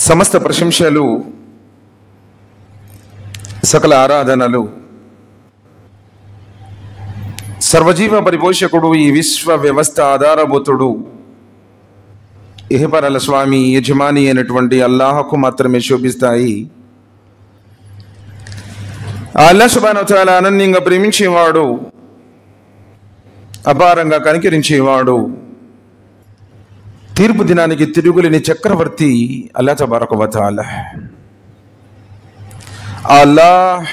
సమస్త ప్రశంసలు సకల ఆరాధనలు సర్వజీవ పరిపోషకుడు ఈ విశ్వ వ్యవస్థ ఆధారభూతుడు ఇహపరల స్వామి యజమాని అయినటువంటి అల్లాహకు మాత్రమే శోభిస్తాయి. అల్లాహ్ సుబ్హానహు వ తఆలా అనన్యంగా ప్రేమించేవాడు, అపారంగా కనికరించేవాడు, తీర్పు దినానికి తిరుగులేని చక్రవర్తి అల్లాహ్ తబారక వ తఆలా. అల్లాహ్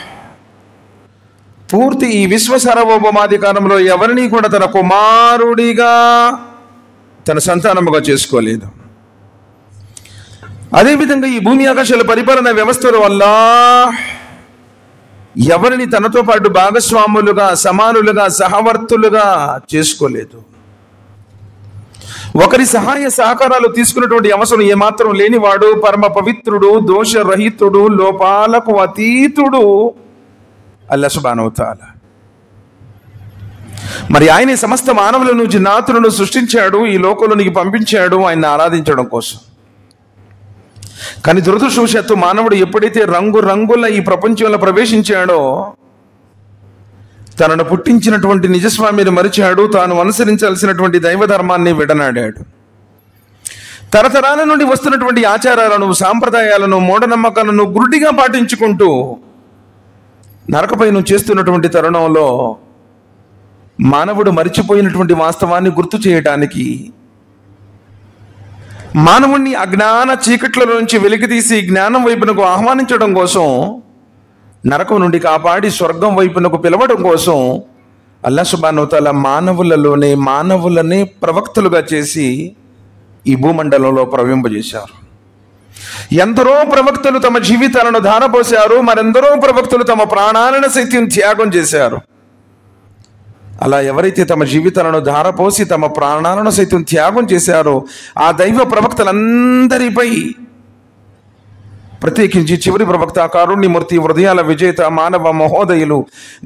పూర్తి ఈ విశ్వ సార్వభౌమాధికారంలో ఎవరిని కూడా తన కుమారుడిగా తన సంతానముగా చేసుకోలేదు. అదేవిధంగా ఈ భూమి ఆకాశాల పరిపాలన వ్యవస్థల వల్ల ఎవరిని తనతో పాటు భాగస్వాములుగా, సమానులుగా, సహవర్తులుగా చేసుకోలేదు. ఒకరి సహాయ సహకారాలు తీసుకున్నటువంటి అవసరం ఏమాత్రం లేనివాడు, పరమ పవిత్రుడు, దోషరహితుడు, లోపాలకు అతీతుడు అల్లాహ్ సుబ్హానహు వ తఆలా. మరి ఆయన సమస్త మానవులను, జిన్నాతులను సృష్టించాడు, ఈ లోకంలోనికి పంపించాడు ఆయన ఆరాధించడం కోసం. కానీ దురదృష్టవశాత్తు మానవుడు ఎప్పుడైతే రంగురంగుల ఈ ప్రపంచంలో ప్రవేశించాడో తనను పుట్టించినటువంటి నిజస్వామిని మరిచాడు, తాను అనుసరించాల్సినటువంటి దైవ ధర్మాన్ని విడనాడాడు. తరతరాల నుండి వస్తున్నటువంటి ఆచారాలను, సాంప్రదాయాలను, మూఢనమ్మకాలను గురుడిగా పాటించుకుంటూ నరకపైన చేస్తున్నటువంటి తరుణంలో మానవుడు మరిచిపోయినటువంటి వాస్తవాన్ని గుర్తు చేయడానికి, మానవుణ్ణి అజ్ఞాన చీకట్ల నుంచి వెలికితీసి జ్ఞానం వైపునకు ఆహ్వానించడం కోసం, నరకం నుండి కాపాడి స్వర్గం వైపునకు పిలవడం కోసం అల్లాహ్ సుబ్హానహు వ తఆలా మానవులనే ప్రవక్తలుగా చేసి ఈ భూమండలంలో ప్రవహింపజేశారు. ఎందరో ప్రవక్తలు తమ జీవితాలను ధారపోశారు, మరెందరో ప్రవక్తలు తమ ప్రాణాలను సైతం త్యాగం చేశారు. అలా ఎవరైతే తమ జీవితాలను ధారపోసి తమ ప్రాణాలను సైతం త్యాగం చేశారో ఆ దైవ ప్రవక్తలందరిపై, ప్రత్యేకించి చివరి ప్రవక్త, కారుణ్యమూర్తి, హృదయాల విజేత, మానవ మహోదయులు,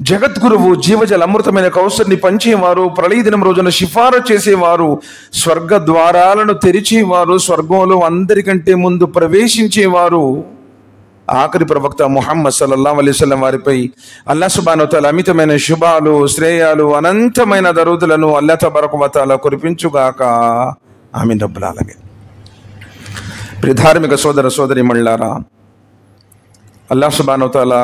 జగద్గురువు, జీవజల అమృతమైన కౌసర్ని పంచేవారు, ప్రళయ దినం రోజున సిఫారసు చేసేవారు, స్వర్గ ద్వారాలను తెరిచేవారు, స్వర్గంలో అందరికంటే ముందు ప్రవేశించేవారు, ఆఖరి ప్రవక్త ముహమ్మద్ సల్లల్లాహు అలైహి వసల్లం వారిపై అల్లాహ్ సుబ్హానహు వ తఆలా అమితమైన శుభాలు, శ్రేయాలు, అనంతమైన దరుదులను అల్లాహ్ తబారక వ తఆలా కురిపించుగాక. ఆమీన్ రబ్బుల్ ఆలమీన్. ధార్మిక సోదర సోదరీమణులారా, అల్లాహ్ సుబ్హానహు వ తఆలా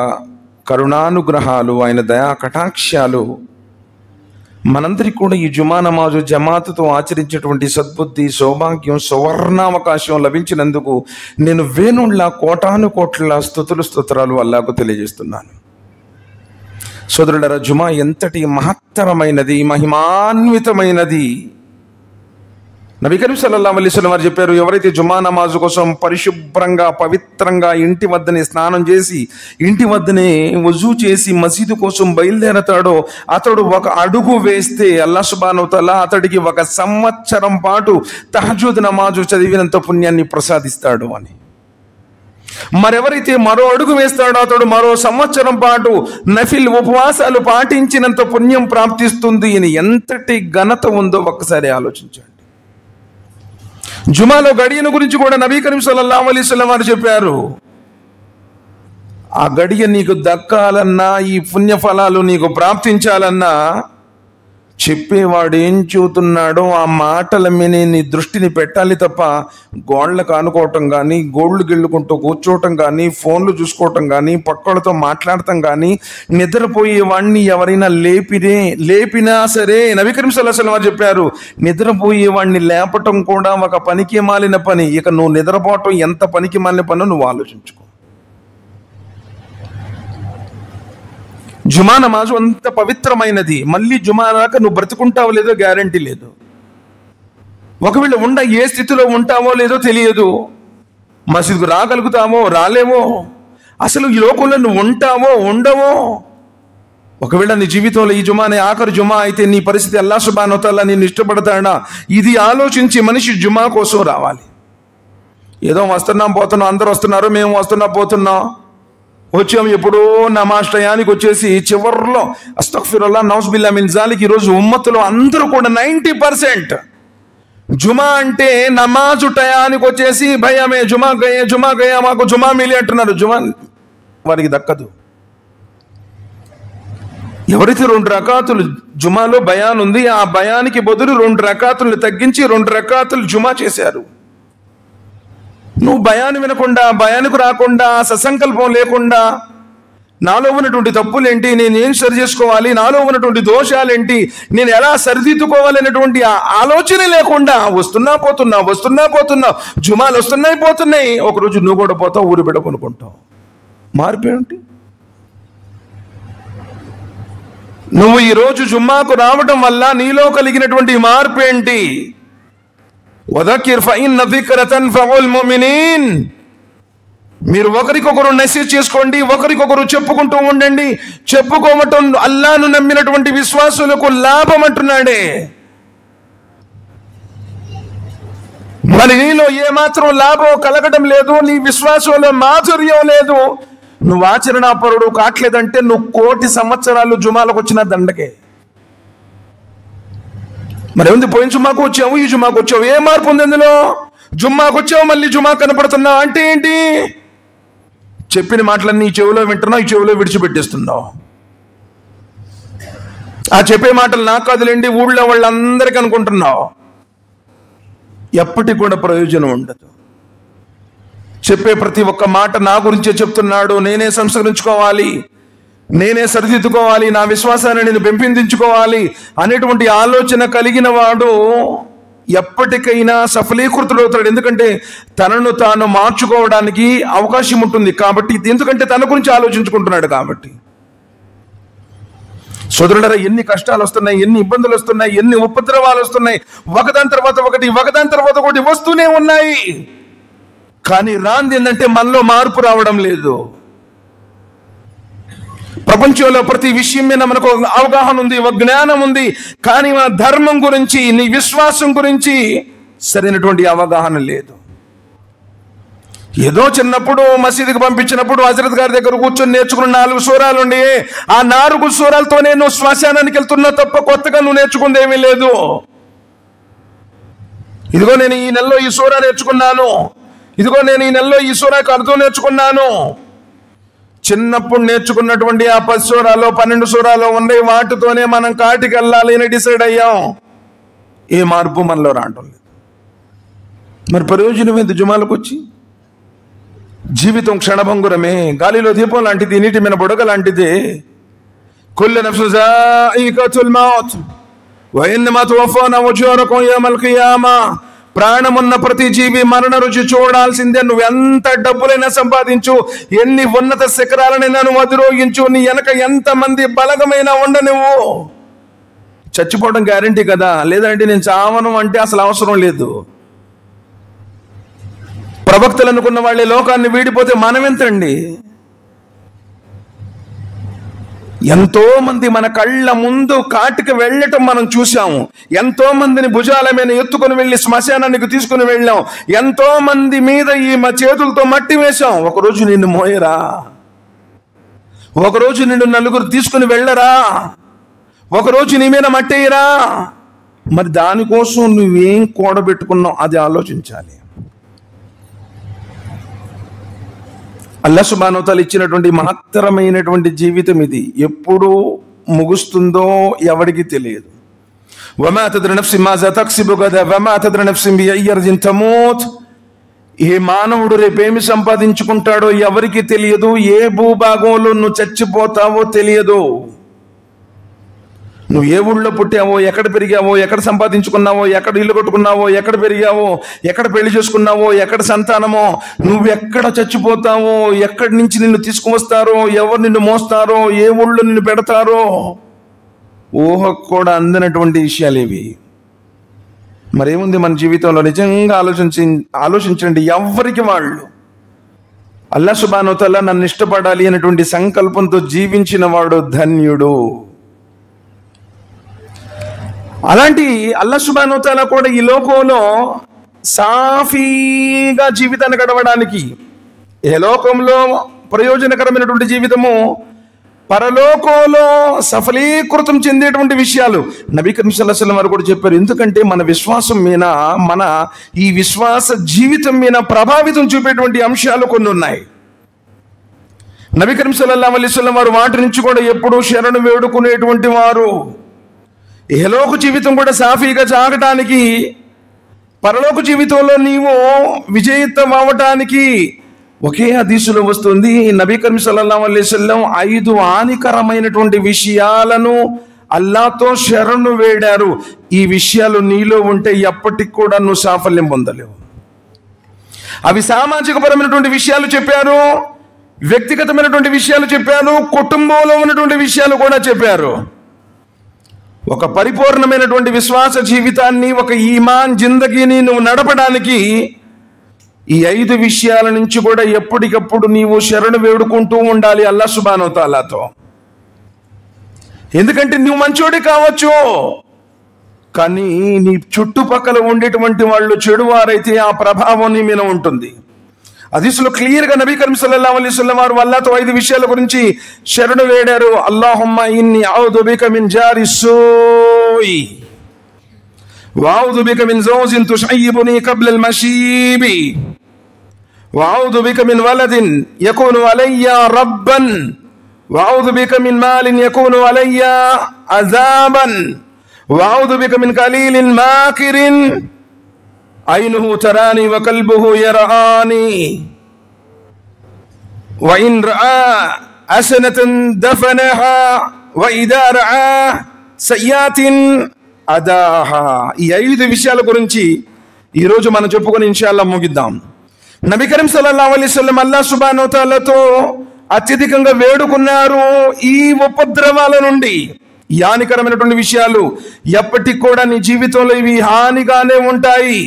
కరుణానుగ్రహాలు, ఆయన దయా కటాక్షాలు మనందరికీ కూడా ఈ జుమా నమాజు జమాతుతో ఆచరించేటువంటి సద్బుద్ధి, సౌభాగ్యం, సువర్ణావకాశం లభించినందుకు నేను వేణుళ్ళ కోటాను కోట్ల స్తోత్రాలు అల్లాహ్కు తెలియజేస్తున్నాను. సోదరులారా, జుమా ఎంతటి మహత్తరమైనది, మహిమాన్వితమైనది. నబీ కరీం సల్లల్లాహు అలైహి వసల్లం వారు చెప్పారు, ఎవరైతే జుమా నమాజు కోసం పరిశుభ్రంగా, పవిత్రంగా ఇంటి వద్దనే స్నానం చేసి, ఇంటి వద్దనే వజూ చేసి మసీదు కోసం బయలుదేరతాడో అతడు ఒక అడుగు వేస్తే అల్లాహ్ సుబ్హానహు వ తఆలా అతడికి 1 సంవత్సరం పాటు తహజ్జుద్ నమాజు చదివినంత పుణ్యాన్ని ప్రసాదిస్తాడు అని. మరెవరైతే మరో అడుగు వేస్తాడో అతడు మరో సంవత్సరం పాటు నఫిల్ ఉపవాసాలు పాటించినంత పుణ్యం ప్రాప్తిస్తుంది అని. ఎంతటి ఘనత ఉందో ఒక్కసారి ఆలోచించండి. జుమాలో గడియను గురించి కూడా నబీ కరీం సల్లల్లాహు అలైహి వసల్లం వారు చెప్పారు, ఆ గడియ నీకు దక్కాలన్నా, ఈ పుణ్యఫలాలు నీకు ప్రాప్తించాలన్నా చెప్పేవాడు ఏం చూతున్నాడో ఆ మాటల మీద నీ దృష్టిని పెట్టాలి తప్ప గోళ్ళకు ఆనుకోవటం కానీ, గోళ్ళు గిళ్ళుకుంటూ కూర్చోవటం కానీ, ఫోన్లు చూసుకోవటం కానీ, పక్కలతో మాట్లాడటం కానీ, నిద్రపోయేవాడిని ఎవరైనా లేపినా సరే నబీ కరీం సల్లల్లాహు అలైహి వసల్లం వారు చెప్పారు, నిద్రపోయేవాడిని లేపటం కూడా ఒక పనికి మాలిన పని. ఇక నువ్వు నిద్రపోవటం ఎంత పనికి మాలిన పనో నువ్వు ఆలోచించుకో. జుమా నమాజు అంత పవిత్రమైనది. మళ్ళీ జుమా దాకా నువ్వు బ్రతుకుంటావో లేదో గ్యారంటీ లేదు. ఒకవేళ ఏ స్థితిలో ఉంటావో లేదో తెలియదు. మసీదుకు రాగలుగుతావో రాలేవో, అసలు ఈ లోకంలో నువ్వు ఉంటావో ఉండవో. ఒకవేళ నీ జీవితంలో ఈ జుమానే ఆఖరి జుమా అయితే నీ పరిస్థితి అల్లాహ్ సుబ్హానహు వ తఆలా నిన్ను ఇష్టపడతాడా, ఇది ఆలోచించి మనిషి జుమా కోసం రావాలి. ఏదో వస్తున్నాం పోతున్నాం, అందరూ వస్తున్నారు, మేము వస్తున్నా పోతున్నాం, వచ్చాము ఎప్పుడో నమాజ్ టయానికి వచ్చేసి చివర్లో అస్తగ్ఫిరుల్లాహ్ నౌజ్ బిల్లాహ్ మిన్ జాలిక్. ఈరోజు ఉమ్మత్తులో అందరూ కూడా 90% జుమా అంటే నమాజు టయానికి వచ్చేసి భయమే జుమా గయా మాకు జుమా మిలి అంటున్నారు. జుమా వారికి దక్కదు. ఎవరైతే 2 రకాతులు జుమాలో బయాన్ ఉంది, ఆ బయానికి బదులు 2 రకాతుల్ని తగ్గించి 2 రకాతులు జుమా చేశారు. నువ్వు బయాను వినకుండా, బయానికి రాకుండా, ససంకల్పం లేకుండా, నాలో ఉన్నటువంటి తప్పులేంటి, నేనేం సరి చేసుకోవాలి, నాలో ఉన్నటువంటి దోషాలేంటి, నేను ఎలా సరిదిద్దుకోవాలి అనేటువంటి ఆలోచన లేకుండా వస్తున్నా పోతున్నా జుమాలు వస్తున్నాయి పోతున్నాయి. ఒకరోజు నువ్వు కూడా పోతావు, ఊరు బిడ్డ కొనుక్కుంటావు. మార్పు ఏంటి? నువ్వు ఈరోజు జుమ్మాకు రావడం వల్ల నీలో కలిగినటువంటి మార్పు ఏంటి? వదకిర్ ఫఇన్న జిక్ర తన్ఫఉల్ ముమినీన్. మీరు ఒకరికొకరు మెసేజ్ చేసుకోండి, ఒకరికొకరు చెప్పుకుంటూ ఉండండి. చెప్పుకోవటం అల్లాను నమ్మినటువంటి విశ్వాసులకు లాభం అంటున్నాడే. మరి నీలో ఏమాత్రం లాభం కలగడం లేదు, నీ విశ్వాసంలో మాధుర్యం లేదు, నువ్వు ఆచరణాపరుడు కావట్లేదంటే నువ్వు 1,000,000 సంవత్సరాలు జుమాలకు వచ్చిన దండకే. మరి ఉంది, పోయిన జుమ్మాకు వచ్చావు, ఈ జుమ్మాకు వచ్చావు, ఏ మార్పు ఉంది అందులో? జుమ్మాకు వచ్చావు, మళ్ళీ జుమ్మా కనపడుతున్నావు అంటే ఏంటి? చెప్పిన మాటలన్నీ ఈ చెవిలో వింటున్నావు, ఈ చెవిలో విడిచిపెట్టేస్తున్నావు. ఆ చెప్పే మాటలు నాకు కదిలేండి, ఊళ్ళో వాళ్ళందరికీ అనుకుంటున్నావు. ఎప్పటికి కూడా ప్రయోజనం ఉండదు. చెప్పే ప్రతి ఒక్క మాట నా గురించే చెప్తున్నాడు, నేనే సంస్కరించుకోవాలి, నేనే సరిదిద్దుకోవాలి, నా విశ్వాసాన్ని నేను పెంపొందించుకోవాలి అనేటువంటి ఆలోచన కలిగిన వాడు ఎప్పటికైనా సఫలీకృతుడవుతాడు. ఎందుకంటే తనను తాను మార్చుకోవడానికి అవకాశం ఉంటుంది కాబట్టి, ఎందుకంటే తన గురించి ఆలోచించుకుంటున్నాడు కాబట్టి. సోదరులారా, ఎన్ని కష్టాలు వస్తున్నాయి, ఎన్ని ఇబ్బందులు వస్తున్నాయి, ఎన్ని ఉపద్రవాలు వస్తున్నాయి, ఒకదాని తర్వాత ఒకటి వస్తూనే ఉన్నాయి. కానీ రాంది ఏంటంటే మనలో మార్పు రావడం లేదు. ప్రపంచంలో ప్రతి విషయం మీద మనకు అవగాహన ఉంది, ఒక జ్ఞానం ఉంది, కానీ మన ధర్మం గురించి, నీ విశ్వాసం గురించి సరైనటువంటి అవగాహన లేదు. ఏదో చిన్నప్పుడు మసీదుకి పంపించినప్పుడు హజరత్ గారి దగ్గర కూర్చొని నేర్చుకున్న 4 సూరాలు ఉండి, ఆ 4 సూరాలతోనే నువ్వు శ్మశానానికి వెళ్తున్నావు తప్ప కొత్తగా నువ్వు నేర్చుకుంది ఏమీ లేదు. ఇదిగో నేను ఈ నెలలో ఈ సూరా నేర్చుకున్నాను, ఇదిగో నేను ఈ నెలలో ఈ సూరాకు అర్థం నేర్చుకున్నాను. చిన్నప్పుడు నేర్చుకున్నటువంటి ఆ 10 సూరాలో 12 సూరాలో ఉన్నాయి, వాటితోనే మనం కాటికి వెళ్ళాలి అని డిసైడ్ అయ్యాం. ఏ మార్పు మనలో రావటం లేదు. మరి ప్రయోజనం ఏంటి? జుమాలకు వచ్చి జీవితం క్షణభంగురమే, గాలిలో దీపం లాంటిది, నీటి మీద బుడగ లాంటిది. కుల్లు నఫ్సు జాయికతుల్ మౌత్ వ ఇన్నమా తువఫౌన ఉజూరకుం యౌమల్ ఖియామా. ప్రాణమున్న ప్రతి జీవి మరణ రుచి చూడాల్సిందే. నువ్వు ఎంత డబ్బులైనా సంపాదించు, ఎన్ని ఉన్నత శిఖరాలనైనా నువ్వు అధిరోహించు, నీ వెనక ఎంతమంది బలగమైనా ఉండ, నువ్వు చచ్చిపోవడం గ్యారంటీ కదా. లేదంటే నేను చావను అంటే అసలు అవసరం లేదు. ప్రవక్తలు అనుకున్న వాళ్ళే లోకాన్ని వీడిపోతే మనం ఎంతండి? ఎంతో మంది మన కళ్ళ ముందు కాటికి వెళ్ళటం మనం చూసాము. ఎంతో మందిని భుజాల మీద ఎత్తుకుని వెళ్ళి శ్మశానానికి తీసుకుని వెళ్ళాం. ఎంతో మంది మీద ఈ చేతులతో మట్టి వేశాం. ఒకరోజు నిన్ను మోయరా? ఒకరోజు నిన్ను నలుగురు తీసుకుని వెళ్ళరా? ఒకరోజు నీ మీద మట్టేయరా? మరి దానికోసం నువ్వేం కూడబెట్టుకున్నావు అది ఆలోచించాలి. అల్లాహ్ సుబ్హానహు వ తఆలా ఇచ్చినటువంటి మహత్తరమైనటువంటి జీవితం ఇది. ఎప్పుడు ముగుస్తుందో ఎవరికి తెలియదు. వమా తద్రి నఫ్సు మాజా తక్సిబు గదా వమా తద్రి నఫ్సు బిఅయ్యి అర్జిన్ తమూత్. ఏ మానవుడు రేపేమి సంపాదించుకుంటాడో ఎవరికి తెలియదు. ఏ భూభాగంలో నువ్వు చచ్చిపోతావో తెలియదు. నువ్వు ఏ ఊళ్ళో పుట్టావో, ఎక్కడ పెరిగావో, ఎక్కడ సంపాదించుకున్నావో, ఎక్కడ ఇల్లు కట్టుకున్నావో, ఎక్కడ పెరిగావో, ఎక్కడ పెళ్లి చేసుకున్నావో, ఎక్కడ సంతానమో, నువ్వు ఎక్కడ చచ్చిపోతావో, ఎక్కడి నుంచి నిన్ను తీసుకువస్తారో, ఎవరు నిన్ను మోస్తారో, ఏ ఊళ్ళో నిన్ను పెడతారో ఊహకు కూడా అందినటువంటి విషయాలు ఇవి. మరేముంది మన జీవితంలో? నిజంగా ఆలోచించండి. ఎవరికి వాళ్ళు అల్లాహ్ సుబ్హానహు వ తఆలా నన్ను ఇష్టపడాలి అనేటువంటి సంకల్పంతో జీవించిన వాడు ధన్యుడు. అలాంటి అల్లాహ్ సుబ్హానహు వ తఆలా కూడా ఈ లోకంలో సాఫీగా జీవితాన్ని గడవడానికి, ఏ లోకంలో ప్రయోజనకరమైనటువంటి జీవితము పరలోకంలో సఫలీకృతం చెందేటువంటి విషయాలు నబీ కరీం సల్లల్లాహు అలైహి వసల్లం వారు కూడా చెప్పారు. ఎందుకంటే మన విశ్వాసం మీద, మన ఈ విశ్వాస జీవితం మీద ప్రభావితం చూపేటువంటి అంశాలు కొన్ని ఉన్నాయి. నబీ కరీం సల్లల్లాహు అలైహి వసల్లం వారు వాటి నుంచి కూడా ఎప్పుడూ శరణు వేడుకునేటువంటి వారు. ఇహలోక జీవితం కూడా సాఫీగా సాగటానికి, పరలోక జీవితంలో నీవు విజేతం అవ్వటానికి ఒకే హదీసులో వస్తుంది. నబీ కరీం సల్లల్లాహు అలైహి వసల్లం 5 హానికరమైనటువంటి విషయాలను అల్లాహ్తో శరణు వేడారు. ఈ విషయాలు నీలో ఉంటే ఎప్పటికి కూడా నువ్వు సాఫల్యం పొందలేవు. అవి సామాజిక పరమైనటువంటి విషయాలు చెప్పారు, వ్యక్తిగతమైనటువంటి విషయాలు చెప్పారు, కుటుంబంలో ఉన్నటువంటి విషయాలు కూడా చెప్పారు. ఒక పరిపూర్ణమైనటువంటి విశ్వాస జీవితాన్ని, ఒక ఈమాన్ జిందగీని నువ్వు నడపడానికి ఈ 5 విషయాల నుంచి కూడా ఎప్పటికప్పుడు నీవు శరణు వేడుకుంటూ ఉండాలి అల్లాహ్ సుబ్హానహు వ తఆలాతో. ఎందుకంటే నువ్వు మంచోడి కావచ్చు, కానీ నీ చుట్టుపక్కల ఉండేటువంటి వాళ్ళు చెడువారైతే ఆ ప్రభావం నీ మీద ఉంటుంది. హదీసులో క్లియర్గా నబీ కరీం సల్లల్లాహు అలైహి వసల్లం వారు అల్లాహ్తో 5 విషయాల గురించి శరణు వేడారు. అల్లాహుమ్మా ఇన్ని అఊదు బిక మిన్ జారి సూయి వఅఊదు బిక మిన్ జౌజిన్ తుషయ్యిబుని ఖబ్ల అల్ మషీబి వఅఊదు బిక మిన్ వలదిన్ యకూను అలయ్యా రబ్బన్ వఅఊదు బిక మిన్ మాలిన్ యకూను అలయ్యా అజాబన్ వఅఊదు బిక మిన్ ఖలీలిన్ మాకిరిన్ ఐనుహు తరాని వ కల్బుహు యరాని వ ఇన్ రఆ అసనతన్ దఫనహా వ ఇదా రఆ సయ్యాతిన్ అదాహా. ఈ 5 విషయాల గురించి ఈరోజు మనం చెప్పుకొని ఇన్షాల్లా ముగిద్దాం. నబీ కరీం సల్లల్లాహు అలైహి వసల్లం అల్లాహ్ సుబ్హానహు వ తఆలాతో అత్యధికంగా వేడుకున్నారు ఈ ఉపద్రవాల నుండి. ఈ హానికరమైనటువంటి విషయాలు ఎప్పటికి కూడా నీ జీవితంలో ఇవి హానిగానే ఉంటాయి.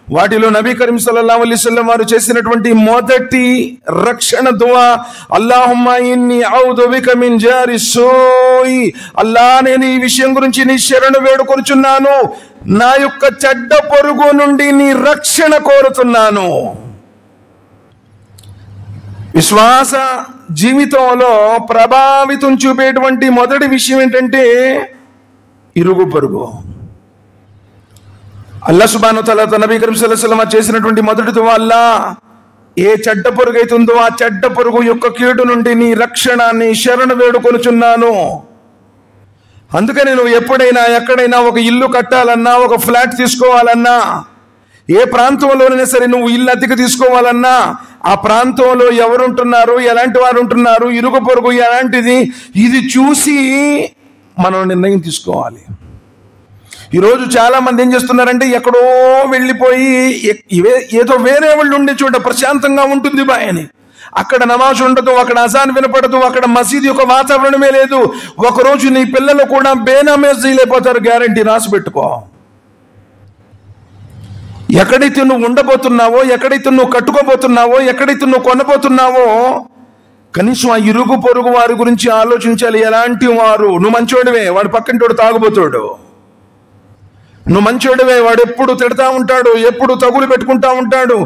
వాటిలో నబీ కరీం సల్లల్లాహు అలైహి వసల్లం వారు చేసినటువంటి మొదటి రక్షణ దువా అల్లాహుమ్మా ఇన్ని అఊదు బిక మిన్ జారి సూయి. అల్లాహ్, నేను ఈ విషయం గురించి నీ శరణు వేడుకొనుచున్నాను, నా యొక్క చెడ్డ పొరుగు నుండి నీ రక్షణ కోరుతున్నాను. విశ్వాస జీవితంలో ప్రభావితం చూపేటువంటి మొదటి విషయం ఏంటంటే ఇరుగు పొరుగు. అల్లాహ్ సుబ్హానహు వ తఆలా నబీ కరీం సల్లల్లాహు అలైహి వసల్లం చేసినటువంటి మొదటి దువా, అల్లాహ్, ఏ చెడ్డ పొరుగు అవుతుందో ఆ చెడ్డ పొరుగు యొక్క కీడు నుండి నీ రక్షణాన్ని శరణు వేడుకొనుచున్నాను. అందుకని నువ్వు ఎప్పుడైనా ఎక్కడైనా ఒక ఇల్లు కట్టాలన్నా, ఒక ఫ్లాట్ తీసుకోవాలన్నా, ఏ ప్రాంతంలోనైనా సరే నువ్వు ఇల్లు అద్దెకు తీసుకోవాలన్నా ఆ ప్రాంతంలో ఎవరుంటున్నారు, ఎలాంటి వారు ఉంటున్నారు, ఇరుగు పొరుగు ఎలాంటిది, ఇది చూసి మనం నిర్ణయం తీసుకోవాలి. ఈరోజు చాలా మంది ఏం చేస్తున్నారంటే ఎక్కడో వెళ్ళిపోయి ఏదో వేరే వాళ్ళు ఉండే చోట ప్రశాంతంగా ఉంటుంది బాయని, అక్కడ నమాజ్ ఉండదు, అక్కడ అజాన్ వినపడదు, అక్కడ మసీదు యొక్క వాతావరణమే లేదు. ఒకరోజు నీ పిల్లలు కూడా బేనామేజీలైపోతారు, గ్యారంటీ రాసి పెట్టుకో. ఎక్కడైతే నువ్వు ఉండబోతున్నావో, ఎక్కడైతే నువ్వు కట్టుకోబోతున్నావో, ఎక్కడైతే నువ్వు కొనబోతున్నావో కనీసం ఆ ఇరుగు పొరుగు వారి గురించి ఆలోచించాలి. ఎలాంటి వారు? నువ్వు మంచోడివే, వాడు పక్కింటోడు తాగుబోతాడు. నువ్వు మంచోడివే, వాడు ఎప్పుడు తిడతా ఉంటాడు, ఎప్పుడు తగులు పెట్టుకుంటా ఉంటాడు,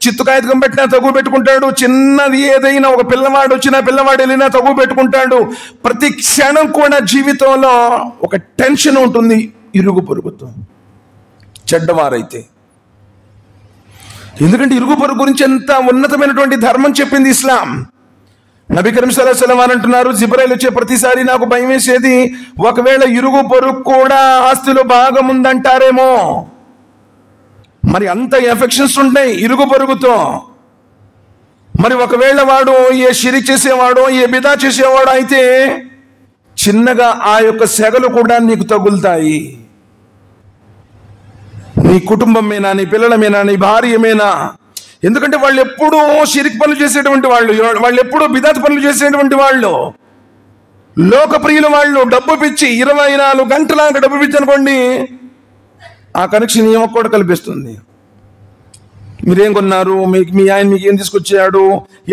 చిత్తుకాయతకం పెట్టినా తగులు పెట్టుకుంటాడు, చిన్నది ఏదైనా ఒక పిల్లవాడు వచ్చినా పిల్లవాడు వెళ్ళినా తగులు పెట్టుకుంటాడు. ప్రతి క్షణం కూడా జీవితంలో ఒక టెన్షన్ ఉంటుంది ఇరుగు పొరుగుతో చెడ్డవారైతే. ఎందుకంటే ఇరుగు పొరుగు గురించి ఎంత ఉన్నతమైనటువంటి ధర్మం చెప్పింది ఇస్లాం. నబీ కరీం సల్లల్లాహు అలైహి వసల్లం అంటున్నారు, జిబ్రాయిల్ వచ్చే ప్రతిసారి నాకు భయం వేసేది, ఒకవేళ ఇరుగు పొరుగు కూడా ఆస్తిలో భాగం ఉందంటారేమో. మరి అంత ఎఫెక్షన్స్ ఉంటాయి ఇరుగు పొరుగుతో. మరి ఒకవేళ వాడు ఏ షిరిక్ చేసేవాడో, ఏ బిదా చేసేవాడో అయితే చిన్నగా ఆ యొక్క సెగలు కూడా నీకు తగులుతాయి. నీ కుటుంబం మీనా, నీ పిల్లల మీనా, నీ భార్య మీనా. ఎందుకంటే వాళ్ళు ఎప్పుడూ షిరిక్ పనులు చేసేటువంటి వాళ్ళు, వాళ్ళు ఎప్పుడూ బిదాత్ పనులు చేసేటువంటి వాళ్ళు, లోకప్రియులు వాళ్ళు. డబ్బు పిచ్చి 24 గంటలాగా డబ్బు పిచ్చి అనుకోండి, ఆ కనెక్షన్ ఏమో కూడా కల్పిస్తుంది. మీరేం కొన్నారు, మీ ఆయన మీకు ఏం తీసుకొచ్చాడు,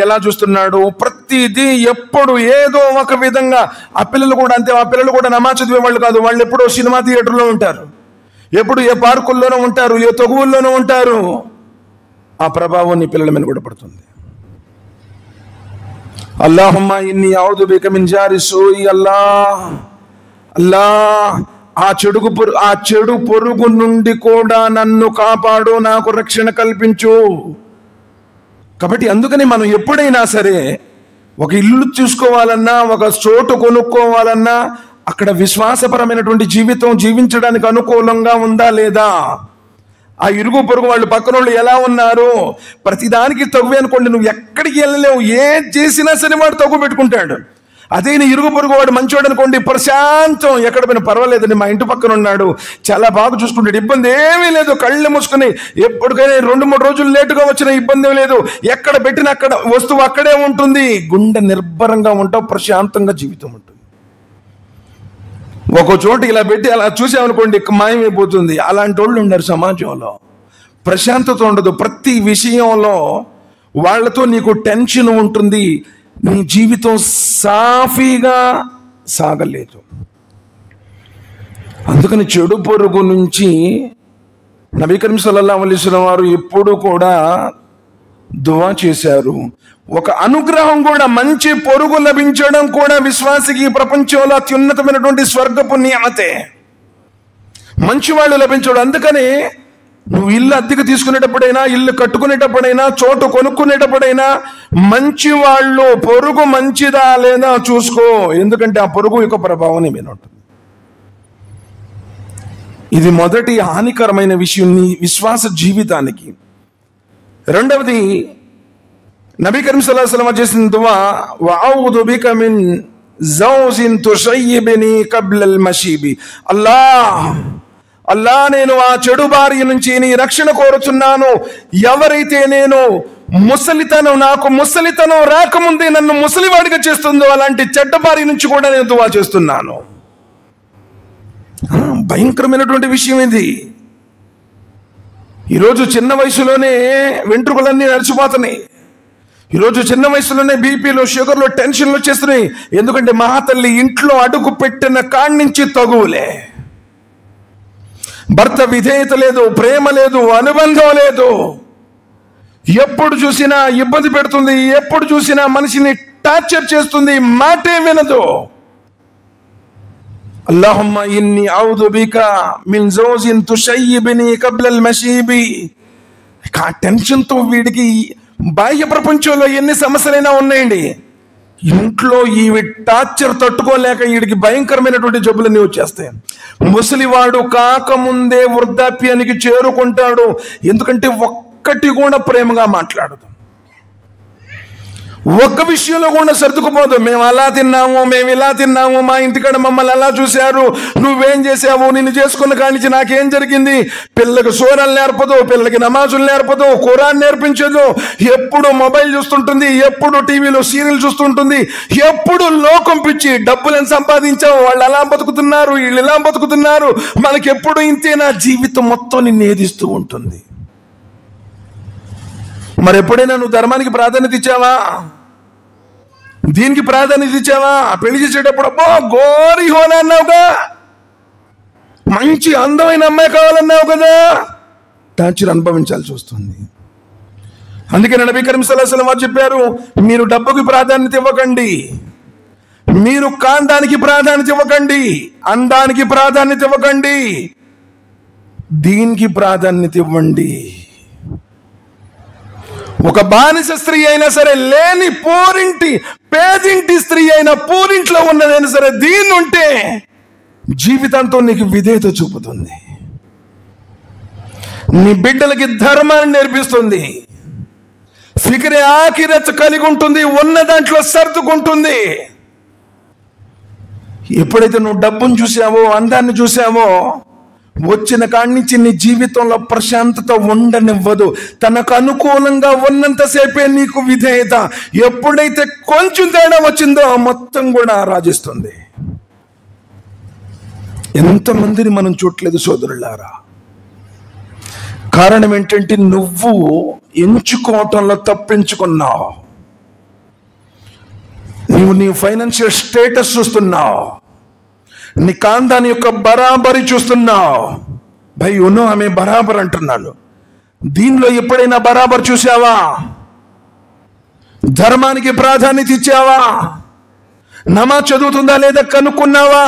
ఎలా చూస్తున్నాడు, ప్రతిదీ ఎప్పుడు ఏదో ఒక విధంగా. ఆ పిల్లలు కూడా అంతే, ఆ పిల్లలు కూడా నమాజ్ చదివే వాళ్ళు కాదు, వాళ్ళు ఎప్పుడో సినిమా థియేటర్లో ఉంటారు, ఎప్పుడు ఏ పార్కుల్లోనూ ఉంటారు, ఏ తగువుల్లోనూ ఉంటారు. ఆ ప్రభావం నీ పిల్లల మీద కూడా పడుతుంది. అల్లాహుమ్మా ఇన్ని ఔదు బిక మిన్ జారి సూయి. అల్లా ఆ చెడు పొరుగు నుండి కూడా నన్ను కాపాడు, నాకు రక్షణ కల్పించు. కాబట్టి అందుకని మనం ఎప్పుడైనా సరే ఒక ఇల్లు చూసుకోవాలన్నా, ఒక చోటు కొనుక్కోవాలన్నా అక్కడ విశ్వాసపరమైనటువంటి జీవితం జీవించడానికి అనుకూలంగా ఉందా లేదా, ఆ ఇరుగు పొరుగు వాళ్ళు పక్కన వాళ్ళు ఎలా ఉన్నారు, ప్రతిదానికి తగువే అనుకోండి, నువ్వు ఎక్కడికి వెళ్ళలేవు. ఏం చేసినా సరే వాడు తగ్గు పెట్టుకుంటాడు. అదే నీ ఇరుగు పొరుగు వాడు మంచివాడు అనుకోండి, ప్రశాంతం, ఎక్కడ పోయినా పర్వాలేదండి, మా ఇంటి పక్కన ఉన్నాడు, చాలా బాగా చూసుకుంటాడు, ఇబ్బంది ఏమీ లేదు, కళ్ళు మూసుకుని ఎప్పటికైనా 2-3 రోజులు లేటుగా వచ్చిన ఇబ్బంది ఏమీ లేదు, ఎక్కడ పెట్టిన అక్కడ వస్తువు అక్కడే ఉంటుంది, గుండె నిర్భరంగా ఉంటావు, ప్రశాంతంగా జీవితం ఉంటుంది. ఒక చోటు ఇలా పెట్టి అలా చూసామనుకోండి మాయమైపోతుంది. అలాంటి వాళ్ళు ఉన్నారు సమాజంలో. ప్రశాంతత ఉండదు, ప్రతి విషయంలో వాళ్ళతో నీకు టెన్షన్ ఉంటుంది, నీ జీవితం సాఫీగా సాగలేదు. అందుకని చెడు పొరుగు నుంచి నబీ కరీం సల్లల్లాహు అలైహి వసల్లం వారు ఎప్పుడు కూడా దువా చేశారు. ఒక అనుగ్రహం కూడా, మంచి పొరుగు లభించడం కూడా విశ్వాసికి ప్రపంచంలో అత్యున్నతమైనటువంటి స్వర్గపు నియమతే, మంచి వాళ్ళు లభించడం. అందుకని నువ్వు ఇల్లు అద్దెకు తీసుకునేటప్పుడైనా, ఇల్లు కట్టుకునేటప్పుడైనా, చోటు కొనుక్కునేటప్పుడైనా మంచి వాళ్ళు, పొరుగు మంచిదా లేదా చూసుకో. ఎందుకంటే ఆ పొరుగు యొక్క ప్రభావం నీ మీద ఉంటుంది. ఇది మొదటి హానికరమైన విషయం నీ విశ్వాస జీవితానికి. రెండవది, నబీ కరీం సల్లల్లాహు అలైహి వసల్లం చేసిన దువా, వఅఊదు బిక మిన్ జౌజిన్ తుషయ్యిబని కబ్లల్ మషీబి. అల్లా నేను ఆ చెడు భార్య నుంచి నీ రక్షణ కోరుతున్నాను. ఎవరైతే నేను నాకు ముసలితనం రాకముందే నన్ను ముసలివాడిగా చేస్తుందో అలాంటి చెడ్డ భార్య నుంచి కూడా నేను దువా చేస్తున్నాను. భయంకరమైనటువంటి విషయం ఇది. ఈరోజు చిన్న వయసులోనే వెంట్రుకలన్నీ నడిచిపోతున్నాయి. ఈరోజు చిన్న వయసులోనే బీపీలు, షుగర్లు, టెన్షన్లు వచ్చేస్తున్నాయి. ఎందుకంటే మహాతల్లి ఇంట్లో అడుగు పెట్టిన కాడి నుంచి తగువులే. భర్త విధేయత లేదు, ప్రేమ లేదు, అనుబంధం లేదు. ఎప్పుడు చూసినా ఇబ్బంది పెడుతుంది, ఎప్పుడు చూసినా మనిషిని టార్చర్ చేస్తుంది, మాటే వినదు. అల్లాహుమ్మా ఇన్ని ఔదు బిక మిన్ జౌజిన్ తుషయ్యిబని కబ్లల్ మషీబి. ఆ టెన్షన్తో వీడికి బాహ్య ప్రపంచంలో ఎన్ని సమస్యలైనా ఉన్నాయండి, ఇంట్లో ఈ టార్చర్ తట్టుకోలేక వీడికి భయంకరమైనటువంటి జబ్బులన్నీ వచ్చేస్తాయి. ముసలివాడు కాకముందే వృద్ధాప్యానికి చేరుకుంటాడు. ఎందుకంటే ఒక్కటి కూడా ప్రేమగా మాట్లాడదు, ఒక్క విషయంలో కూడా సర్దుకుపోదు. మేము అలా తిన్నాము, మేము ఇలా తిన్నాము, మా ఇంటికాడ మమ్మల్ని అలా చూశారు, నువ్వేం చేసావు, నిన్ను చేసుకున్న కాడి నుంచి నాకేం జరిగింది. పిల్లలకు సూరాలు నేర్పదు, పిల్లలకి నమాజులు నేర్పదు, ఖురాన్ నేర్పించదు. ఎప్పుడు మొబైల్ చూస్తుంటుంది, ఎప్పుడు టీవీలో సీరియల్ చూస్తుంటుంది, ఎప్పుడు లోకం పిచ్చి. డబ్బులు ఎంత సంపాదించావు, వాళ్ళు అలా బతుకుతున్నారు, వీళ్ళు ఇలా బతుకుతున్నారు, మనకి ఎప్పుడు ఇంతేనా. జీవితం మొత్తం నిన్ను ఏదిస్తూ ఉంటుంది. మరి ఎప్పుడైనా నువ్వు ధర్మానికి ప్రాధాన్యత ఇచ్చావా, దీనికి ప్రాధాన్యత ఇచ్చావా? పెళ్లి చేసేటప్పుడు అబ్బో గోరి హోనా అన్నావుగా, మంచి అందమైన అమ్మాయి కావాలన్నావు కదా, టార్చర్ అనుభవించాల్సి వస్తుంది. అందుకని నబీ కరీం సల్లల్లాహు అలైహి వసల్లం వారు చెప్పారు, మీరు డబ్బుకి ప్రాధాన్యత ఇవ్వకండి, మీరు కాండానికి ప్రాధాన్యత ఇవ్వకండి, అందానికి ప్రాధాన్యత ఇవ్వకండి, దీనికి ప్రాధాన్యత ఇవ్వండి. ఒక బానిస స్త్రీ అయినా సరే, లేని పేదింటి స్త్రీ అయినా, పూరింట్లో ఉన్నదైనా సరే, దీన్ని ఉంటే జీవితంతో నీకు విధేయత చూపుతుంది, నీ బిడ్డలకి ధర్మాన్ని నేర్పిస్తుంది, ఫిక్రే ఆఖిరత్ కలిగి ఉంటుంది, ఉన్న దాంట్లో సర్దుకుంటుంది. ఎప్పుడైతే నువ్వు డబ్బును చూసావో, అందాన్ని చూసావో, వచ్చిన కాడి నుంచి నీ జీవితంలో ప్రశాంతత ఉండనివ్వదు. తనకు అనుకూలంగా ఉన్నంతసేపే నీకు విధేయత. ఎప్పుడైతే కొంచెం తేడా వచ్చిందో మొత్తం కూడా రాజిస్తుంది. ఎంతమందిని మనం చూడలేదు సోదరులారా. కారణం ఏంటంటే నువ్వు ఎంచుకోవటంలో తప్పించుకున్నావు. నువ్వు నీ ఫైనాన్షియల్ స్టేటస్ చూస్తున్నావు, నీ కాందాని యొక్క బరాబరి చూస్తున్నావు. భయ్ ఉన్నో ఆమె బరాబర్ అంటున్నాను, దీనిలో ఎప్పుడైనా బరాబర్ చూసావా? ధర్మానికి ప్రాధాన్యత ఇచ్చావా? నమాజ్ చదువుతుందా లేదా కనుక్కున్నావా?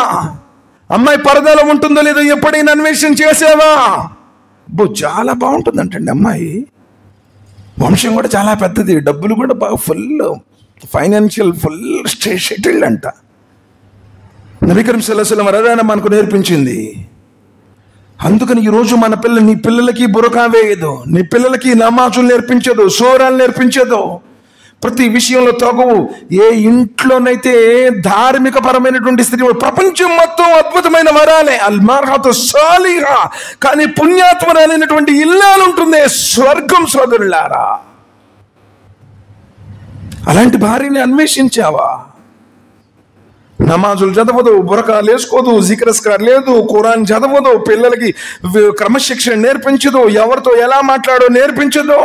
అమ్మాయి పరదాలో ఉంటుందో లేదో ఎప్పుడైనా అన్వేషణ చేసావా? చాలా బాగుంటుందంటండి అమ్మాయి, వంశం కూడా చాలా పెద్దది, డబ్బులు కూడా బాగా ఫుల్ ఫైనాన్షియల్ ఫుల్ సెటిల్డ్ అంట. నబీ కరీం సల్లల్లాహు అలైహి వసల్లం మనకు నేర్పించింది. అందుకని ఈరోజు మన నీ పిల్లలకి బురకా వేయదు, నీ పిల్లలకి నమాజులు నేర్పించదు, సూరాలు నేర్పించదు, ప్రతి విషయంలో తగువు. ఏ ఇంట్లోనైతే ధార్మిక పరమైనటువంటి స్త్రీ, ప్రపంచం మొత్తం అద్భుతమైన వరాలే, అల్మార్హతు సాలిహా, కానీ పుణ్యాత్మరాలైనటువంటి ఇల్లాలు ఉంటుంది స్వర్గం. సోదరులారా, అలాంటి భార్యని అన్వేషించావా? నమాజులు చదవదు, బురకాలు వేసుకోదు, జిక్రస్కార్ లేదు, ఖురాన్ చదవదు, పిల్లలకి క్రమశిక్షణ నేర్పించదు, ఎవరితో ఎలా మాట్లాడో నేర్పించదు,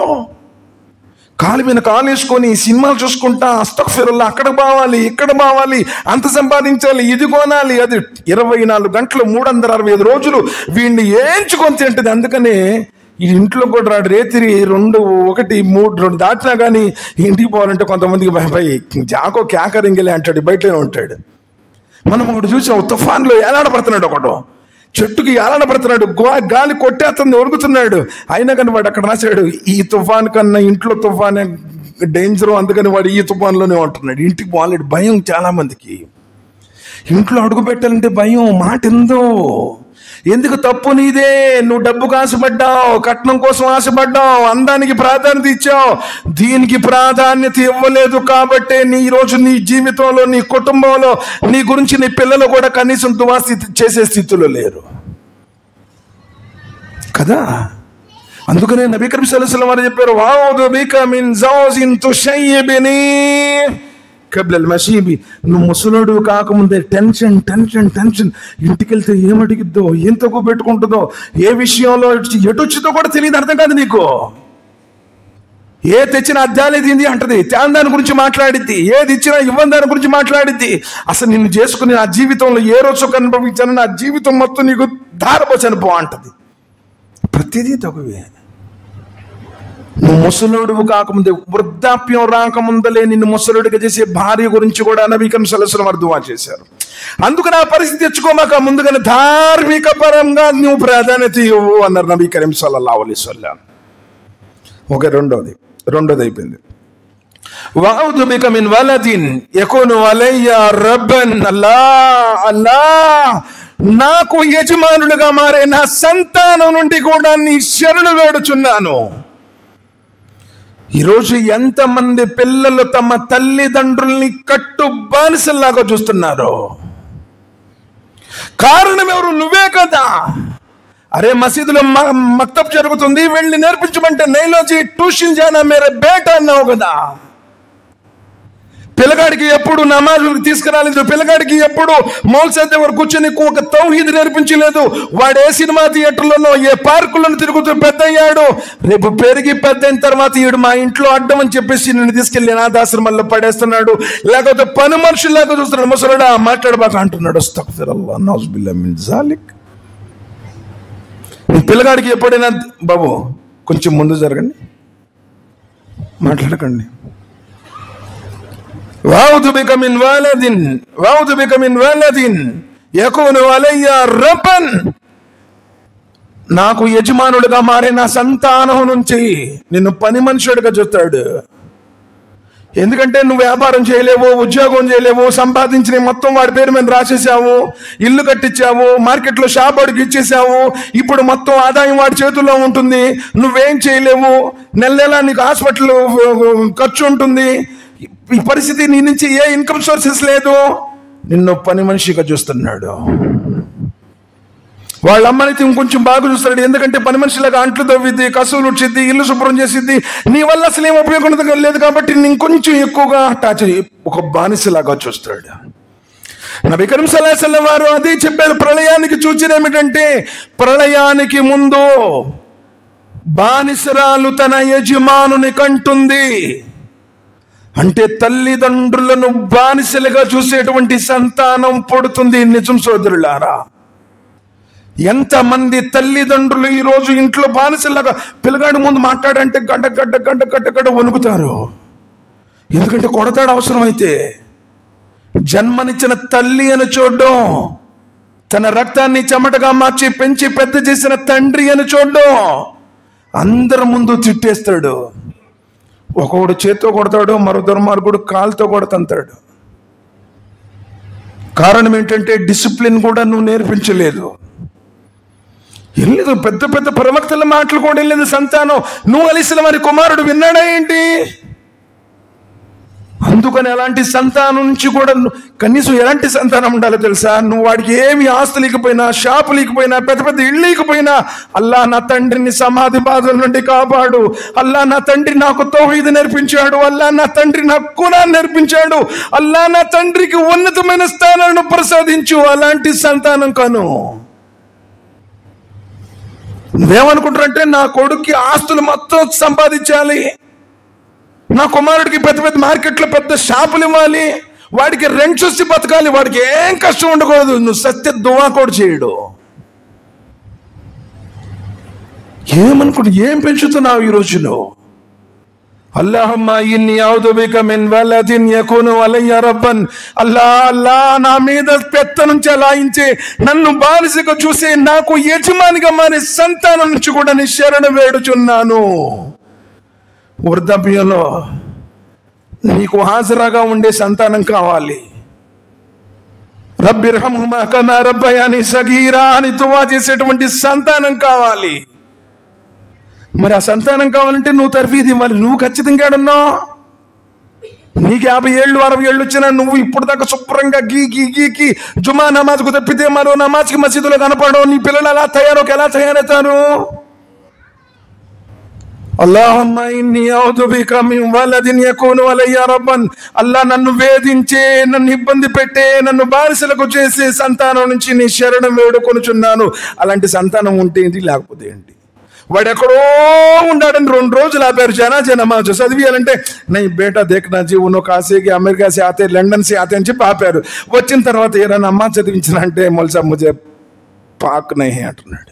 కాలు మీద కాలు వేసుకొని సినిమాలు చూసుకుంటా అస్తగ్ఫిరుల్లాహ్, అక్కడ బావాలి ఇక్కడ బావాలి, అంత సంపాదించాలి, ఇది కొనాలి, అది 24 గంటలు 365 రోజులు వీడిని ఏంచుకొని తింటుంది. అందుకనే ఈ ఇంట్లో కూడా రాడు, రేతిరి 2, 1, 3, 2 దాటినా కానీ ఇంటికి పోవాలంటే కొంతమందికి భయపడి జాకో క్యాకరింగిలే అంటాడు, బయటనే ఉంటాడు. మనం ఒకటి చూసాం, తుఫాన్లో ఏలాడబడుతున్నాడు, ఒకడు చెట్టుకి ఏలాడబడుతున్నాడు, గాలి కొట్టేస్తుంది, ఒరుగుతున్నాడు, అయినా కానీ వాడు అక్కడ రాశాడు, ఈ తుఫాన్ కన్నా ఇంట్లో తుఫానే డేంజరు, అందుకని వాడు ఈ తుఫాన్లోనే ఉంటున్నాడు. ఇంటికి పోలేడు, భయం చాలా మందికి. ఇంట్లో అడుగు పెట్టాలంటే భయం, మాట ఎందో. ఎందుకు? తప్పు నీదే. నువ్వు డబ్బుకు ఆశపడ్డావు, కట్నం కోసం ఆశపడ్డావు, అందానికి ప్రాధాన్యత ఇచ్చావు, దీనికి ప్రాధాన్యత ఇవ్వలేదు. కాబట్టి నీ రోజు నీ జీవితంలో, నీ కుటుంబంలో, నీ గురించి నీ పిల్లలు కూడా కనీసం దువా చేసే స్థితిలో లేరు కదా. అందుకనే నబీ కరీం సల్లల్లాహు అలైహి వసల్లం చెప్పారు, వఅఊదు బిక మిన్ జౌజిన్ తుషయ్యిబని కబ్లల్ మషీబి. నువ్వు ముసలోడు కాకముందే టెన్షన్ టెన్షన్ టెన్షన్, ఇంటికి వెళ్తే ఏమడిగిద్దో, ఏం తక్కువ పెట్టుకుంటుందో, ఏ విషయంలో ఎటొచ్చిందో కూడా తెలియదు, అర్థం కాదు నీకు. ఏ తెచ్చినా అద్దాలే తింది అంటది, తేని దాని గురించి మాట్లాడిద్ది, ఏది ఇచ్చినా ఇవ్వని దాని గురించి మాట్లాడిద్ది. అసలు నిన్ను చేసుకుని నా జీవితంలో ఏ రోజు అనుభవించాను, నా జీవితం మొత్తం నీకు ధారపోసాను పో అంటది. ప్రతిదీ తగువే. నువ్వు ముసలుడు కాకముందే, వృద్ధాప్యం రాకముందలే నిన్ను ముసలుడిగా చేసే భార్య గురించి కూడా నబీ కరీం సల్లల్లాహు అలైహి వసల్లం దువా చేశారు. అందుకని ఆ పరిస్థితి తెచ్చుకోమాక ముందుగానే ధార్మిక పరంగా నువ్వు ప్రాధాన్యత ఇవ్వు అన్నారు నబీ కరీం సల్లల్లాహు అలైహి వసల్లం. రెండోది అయిపోయింది. వఅఊదు బిక మిన్ వలదిన్ యకూను అలయ్య రబ్బన్. అల్లాహ్, నాకు యజమానులుగా మారే నా సంతానం నుండి కూడా నీ శరణు వేడుచున్నాను. ఈరోజు ఎంతమంది పిల్లలు తమ తల్లిదండ్రుల్ని కట్టు బానిసల్లాగా చూస్తున్నారు. కారణం ఎవరు? నువ్వే కదా. అరే మసీదులో మక్తబ్ జరుగుతుంది, వెళ్ళి నేర్పించమంటే నైలోజీ ట్యూషన్ జానా మేరే బేటా అన్నావు కదా. పిల్లగాడికి ఎప్పుడు నమాజులకు తీసుకురాలేదు, పిల్లగాడికి ఎప్పుడు మౌల్సా దగ్గర కూర్చొని ఒక తౌహీద్ నేర్పించలేదు. వాడు ఏ సినిమా థియేటర్లోనో ఏ పార్కులను తిరుగుతూ పెద్ద అయ్యాడు. రేపు పెరిగి పెద్ద అయిన తర్వాత ఈడు మా ఇంట్లో అడ్డం అని చెప్పేసి నిన్ను తీసుకెళ్లి అనాథాశ్రమంలో పడేస్తున్నాడు, లేకపోతే పని మనుషుల్లాగా చూస్తున్నాడు. ముసలుడా మాట్లాడబాక అంటున్నాడు. అస్తగ్ఫిరుల్లాహ్ నౌజుబిల్లాహ్ మిన్ జాలిక్. నీ పిల్లగాడికి ఎప్పుడైనా, బాబు కొంచెం ముందు జరగండి, మాట్లాడకండి. వఅఊదు బిక మిన్ వలదిన్ యకూను అలయ్య రబ్బన్. నాకు యజమానుడిగా మారే నా సంతానం నుంచి నిన్ను పని మనుషుడిగా చూస్తాడు. ఎందుకంటే నువ్వు వ్యాపారం చేయలేవు, ఉద్యోగం చేయలేవు, సంపాదించిన మొత్తం వాడి పేరు మీద రాసేసావు, ఇల్లు కట్టించావు, మార్కెట్లో షాప్ వాడికి ఇచ్చేసావు, ఇప్పుడు మొత్తం ఆదాయం వాడి చేతుల్లో ఉంటుంది, నువ్వేం చేయలేవు, నెల నీకు హాస్పిటల్ ఖర్చు ఉంటుంది. ఈ పరిస్థితి, నీ నుంచి ఏ ఇన్కమ్ సోర్సెస్ లేదు, నిన్ను పని మనిషిగా చూస్తున్నాడు. వాళ్ళ అమ్మనైతే ఇంకొంచెం బాగా చూస్తాడు, ఎందుకంటే పని మనిషిలాగా అంట్లు తవ్విద్ది, కసువులు ఉడ్చిద్ది, ఇల్లు శుభ్రం చేసిద్ది. నీ వల్ల అసలు ఏం ఉపయోగం లేదు కాబట్టి ఇంకొంచెం ఎక్కువగా అటాచ్ ఒక బానిసలాగా చూస్తాడు. నబీ కరీం సల్లల్లాహు అలైహి వసల్లం వారు అదే చెప్పారు. ప్రళయానికి సూచన ఏమిటంటే, ప్రళయానికి ముందు బానిసరాలు తన యజమానుని కంటుంది. అంటే తల్లిదండ్రులను బానిసలుగా చూసేటువంటి సంతానం పుడుతుంది. నిజం సోదరులారా, ఎంతమంది తల్లిదండ్రులు ఈరోజు ఇంట్లో బానిసలాగా, పిల్లగాడి ముందు మాట్లాడంటే గడ్డ గడ్డ గడ్డ గడ్డ గడ్డ వణుకుతారు. ఎందుకంటే కొడతాడు అవసరమైతే. జన్మనిచ్చిన తల్లి అని చూడడం, తన రక్తాన్ని చెమటగా మార్చి పెంచి పెద్ద చేసిన తండ్రి అని చూడడం, అందరి ముందు తిట్టేస్తాడు. ఒకడు చేత్తో కొడతాడు, మరో దుర్మార్గుడు కాలుతో కొడతంతాడు. కారణం ఏంటంటే డిసిప్లిన్ కూడా నువ్వు నేర్పించలేదు. వెళ్ళలేదు పెద్ద పెద్ద ప్రవక్తల మాటలు కూడా వెళ్ళలేదు సంతానం. నువ్వు అలిసిన వారి కుమారుడు విన్నాడా ఏంటి? అందుకని అలాంటి సంతానం నుంచి కూడా కనీసం ఎలాంటి సంతానం ఉండాలో తెలుసా? నువ్వు వాడికి ఏమి ఆస్తు లేకపోయినా, షాపు లేకపోయినా, పెద్ద పెద్ద ఇళ్ళు లేకపోయినా, అల్లా నా తండ్రిని సమాధి బాధల నుండి కాపాడు, అల్లా నా తండ్రి నాకు తౌహీద్ నేర్పించాడు, అల్లా నా తండ్రి నాకు ఖురాన్ నేర్పించాడు, అల్లా నా తండ్రికి ఉన్నతమైన స్థానాలను ప్రసాదించు, అలాంటి సంతానం కను. నువ్వేమనుకుంటారంటే నా కొడుక్కి ఆస్తులు మొత్తం సంపాదించాలి, నా కుమారుడికి పెద్ద పెద్ద మార్కెట్లో పెద్ద షాపులు ఇవ్వాలి, వాడికి రెంట్స్ వచ్చి బతకాలి, వాడికి ఏం కష్టం ఉండకూడదు. నువ్వు సత్య దువా కూడా చేయడు. ఏమనుకుంటు ఏం పెంచుతున్నావు ఈ రోజులో? అల్లాహుమ్మా ఇన్ని అఊదు బిక మిన్ వలదిన్ యకును అలయ్య రబ్బన్. అల్లా అల్లా నా మీద పెత్తనం చెలాయించే, నన్ను బానిసగా చూసే, నాకు యజమానిగా మారే సంతానం నుంచి కూడా నీ శరణు వేడుచున్నాను. వృద్ధాప్యంలో నీకు హాజరాగా ఉండే సంతానం కావాలి. రబ్బిర్హమ్హుమా కమా రబ్బయాని సగీరా అని దువా చేసేటువంటి సంతానం కావాలి. మరి ఆ సంతానం కావాలంటే నువ్వు తర్ఫీదు ఇవ్వాలి. నువ్వు ఖచ్చితంగా ఏడున్నావు. నీకు 50 ఏళ్ళు 60 ఏళ్ళు వచ్చినా నువ్వు ఇప్పుడు దాకా శుభ్రంగా గీకి జుమా నమాజ్కు తప్పితే మరో నమాజ్కి మసీదులో కనపడవు. నీ పిల్లలు ఎలా తయారవుతారు? అల్లాహుమ్మా ఇన్ని అఊదు బిక మిన్ వలదిన్ యకును అలయ్య రబ్బన్. అల్లా నన్ను వేధించే, నన్ను ఇబ్బంది పెట్టే, నన్ను బానిసలకు చేసే సంతానం నుంచి నీ శరణం వేడుకొనుచున్నాను. అలాంటి సంతానం ఉంటే ఏంటి, లేకపోతే ఏంటి? వాడు ఎక్కడో ఉన్నాడని 2 రోజులు ఆపారు జనాజా నమాజ్ చదివియాలంటే, నై బేటా దేఖ్నా జీ ఉనో కాశీకి అమెరికా సే ఆతే, లండన్ సే ఆతే అని చెప్పి ఆపారు. వచ్చిన తర్వాత ఏదైనా నమాజ్ చదివించాలంటే మొల్సా ముజే పాక్ నహీ అంటున్నాడు.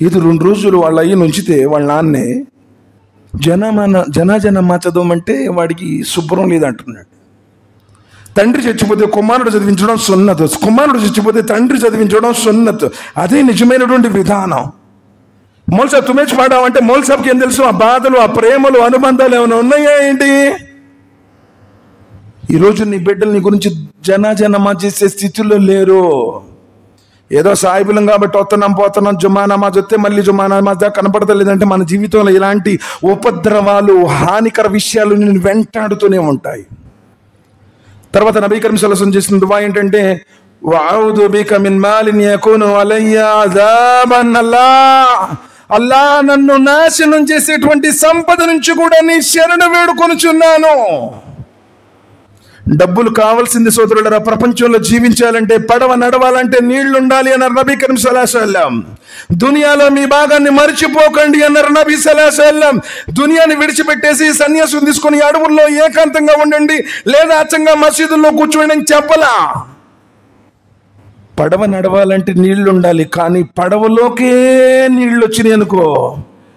ఇది 2 రోజులు వాళ్ళ అయ్యి ఉంచితే వాళ్ళ నాన్నే జనాజా నమాజ్ చదవమంటే వాడికి శుభ్రం లేదంటున్నాడు. తండ్రి చచ్చిపోతే కుమారుడు చదివించడం సున్నత్, కుమారుడు చచ్చిపోతే తండ్రి చదివించడం సున్నత్. అదే నిజమైనటువంటి విధానం. మౌల్సాబ్ తుమేజ్ పాడావంటే మౌల్సాబ్కి ఏం తెలుసు? ఆ బాధలు, ఆ ప్రేమలు, అనుబంధాలు ఏమైనా ఉన్నాయా ఏంటి? ఈరోజు నీ బిడ్డలు నీ గురించి జనాజా నమాజ్ చేసే స్థితిలో లేరు. ఏదో సాయిబులం కాబట్టి వస్తున్నాం పోతున్నాం, జుమా నమాజ్ వస్తే మళ్ళీ జుమా నమాజ్ దాకా కనపడతలేదంటే మన జీవితంలో ఇలాంటి ఉపద్రవాలు, హానికర విషయాలు నేను వెంటాడుతూనే ఉంటాయి. తర్వాత నబీ కరీం సల్లల్లాహు అలైహి వసల్లం చేసిన దువా ఏంటంటే, వఅఊదు బిక మిన్ మాలిన్ యకును అలయ్య అజాబన్. అల్లా నన్ను నాశనం చేసేటువంటి సంపద నుంచి కూడా నీ శరణు వేడుకొనుచున్నాను. డబ్బులు కావాల్సింది సోదరులారా. ప్రపంచంలో జీవించాలంటే, పడవ నడవాలంటే నీళ్లు ఉండాలి అన్నారు నబీ కరీం సల్లల్లాహు అలైహి వసల్లం. దునియాలో మీ భాగాన్ని మర్చిపోకండి అన్నారు నబీ సల్లల్లాహు అలైహి వసల్లం. దునియాని విడిచిపెట్టేసి సన్యాసం తీసుకొని అడవుల్లో ఏకాంతంగా ఉండండి, లేదా అచ్చంగా మసీదుల్లో కూర్చోండి అని చెప్పలా. పడవ నడవాలంటే నీళ్లు ఉండాలి, కానీ పడవలోకే నీళ్ళు వచ్చినాయి అనుకో,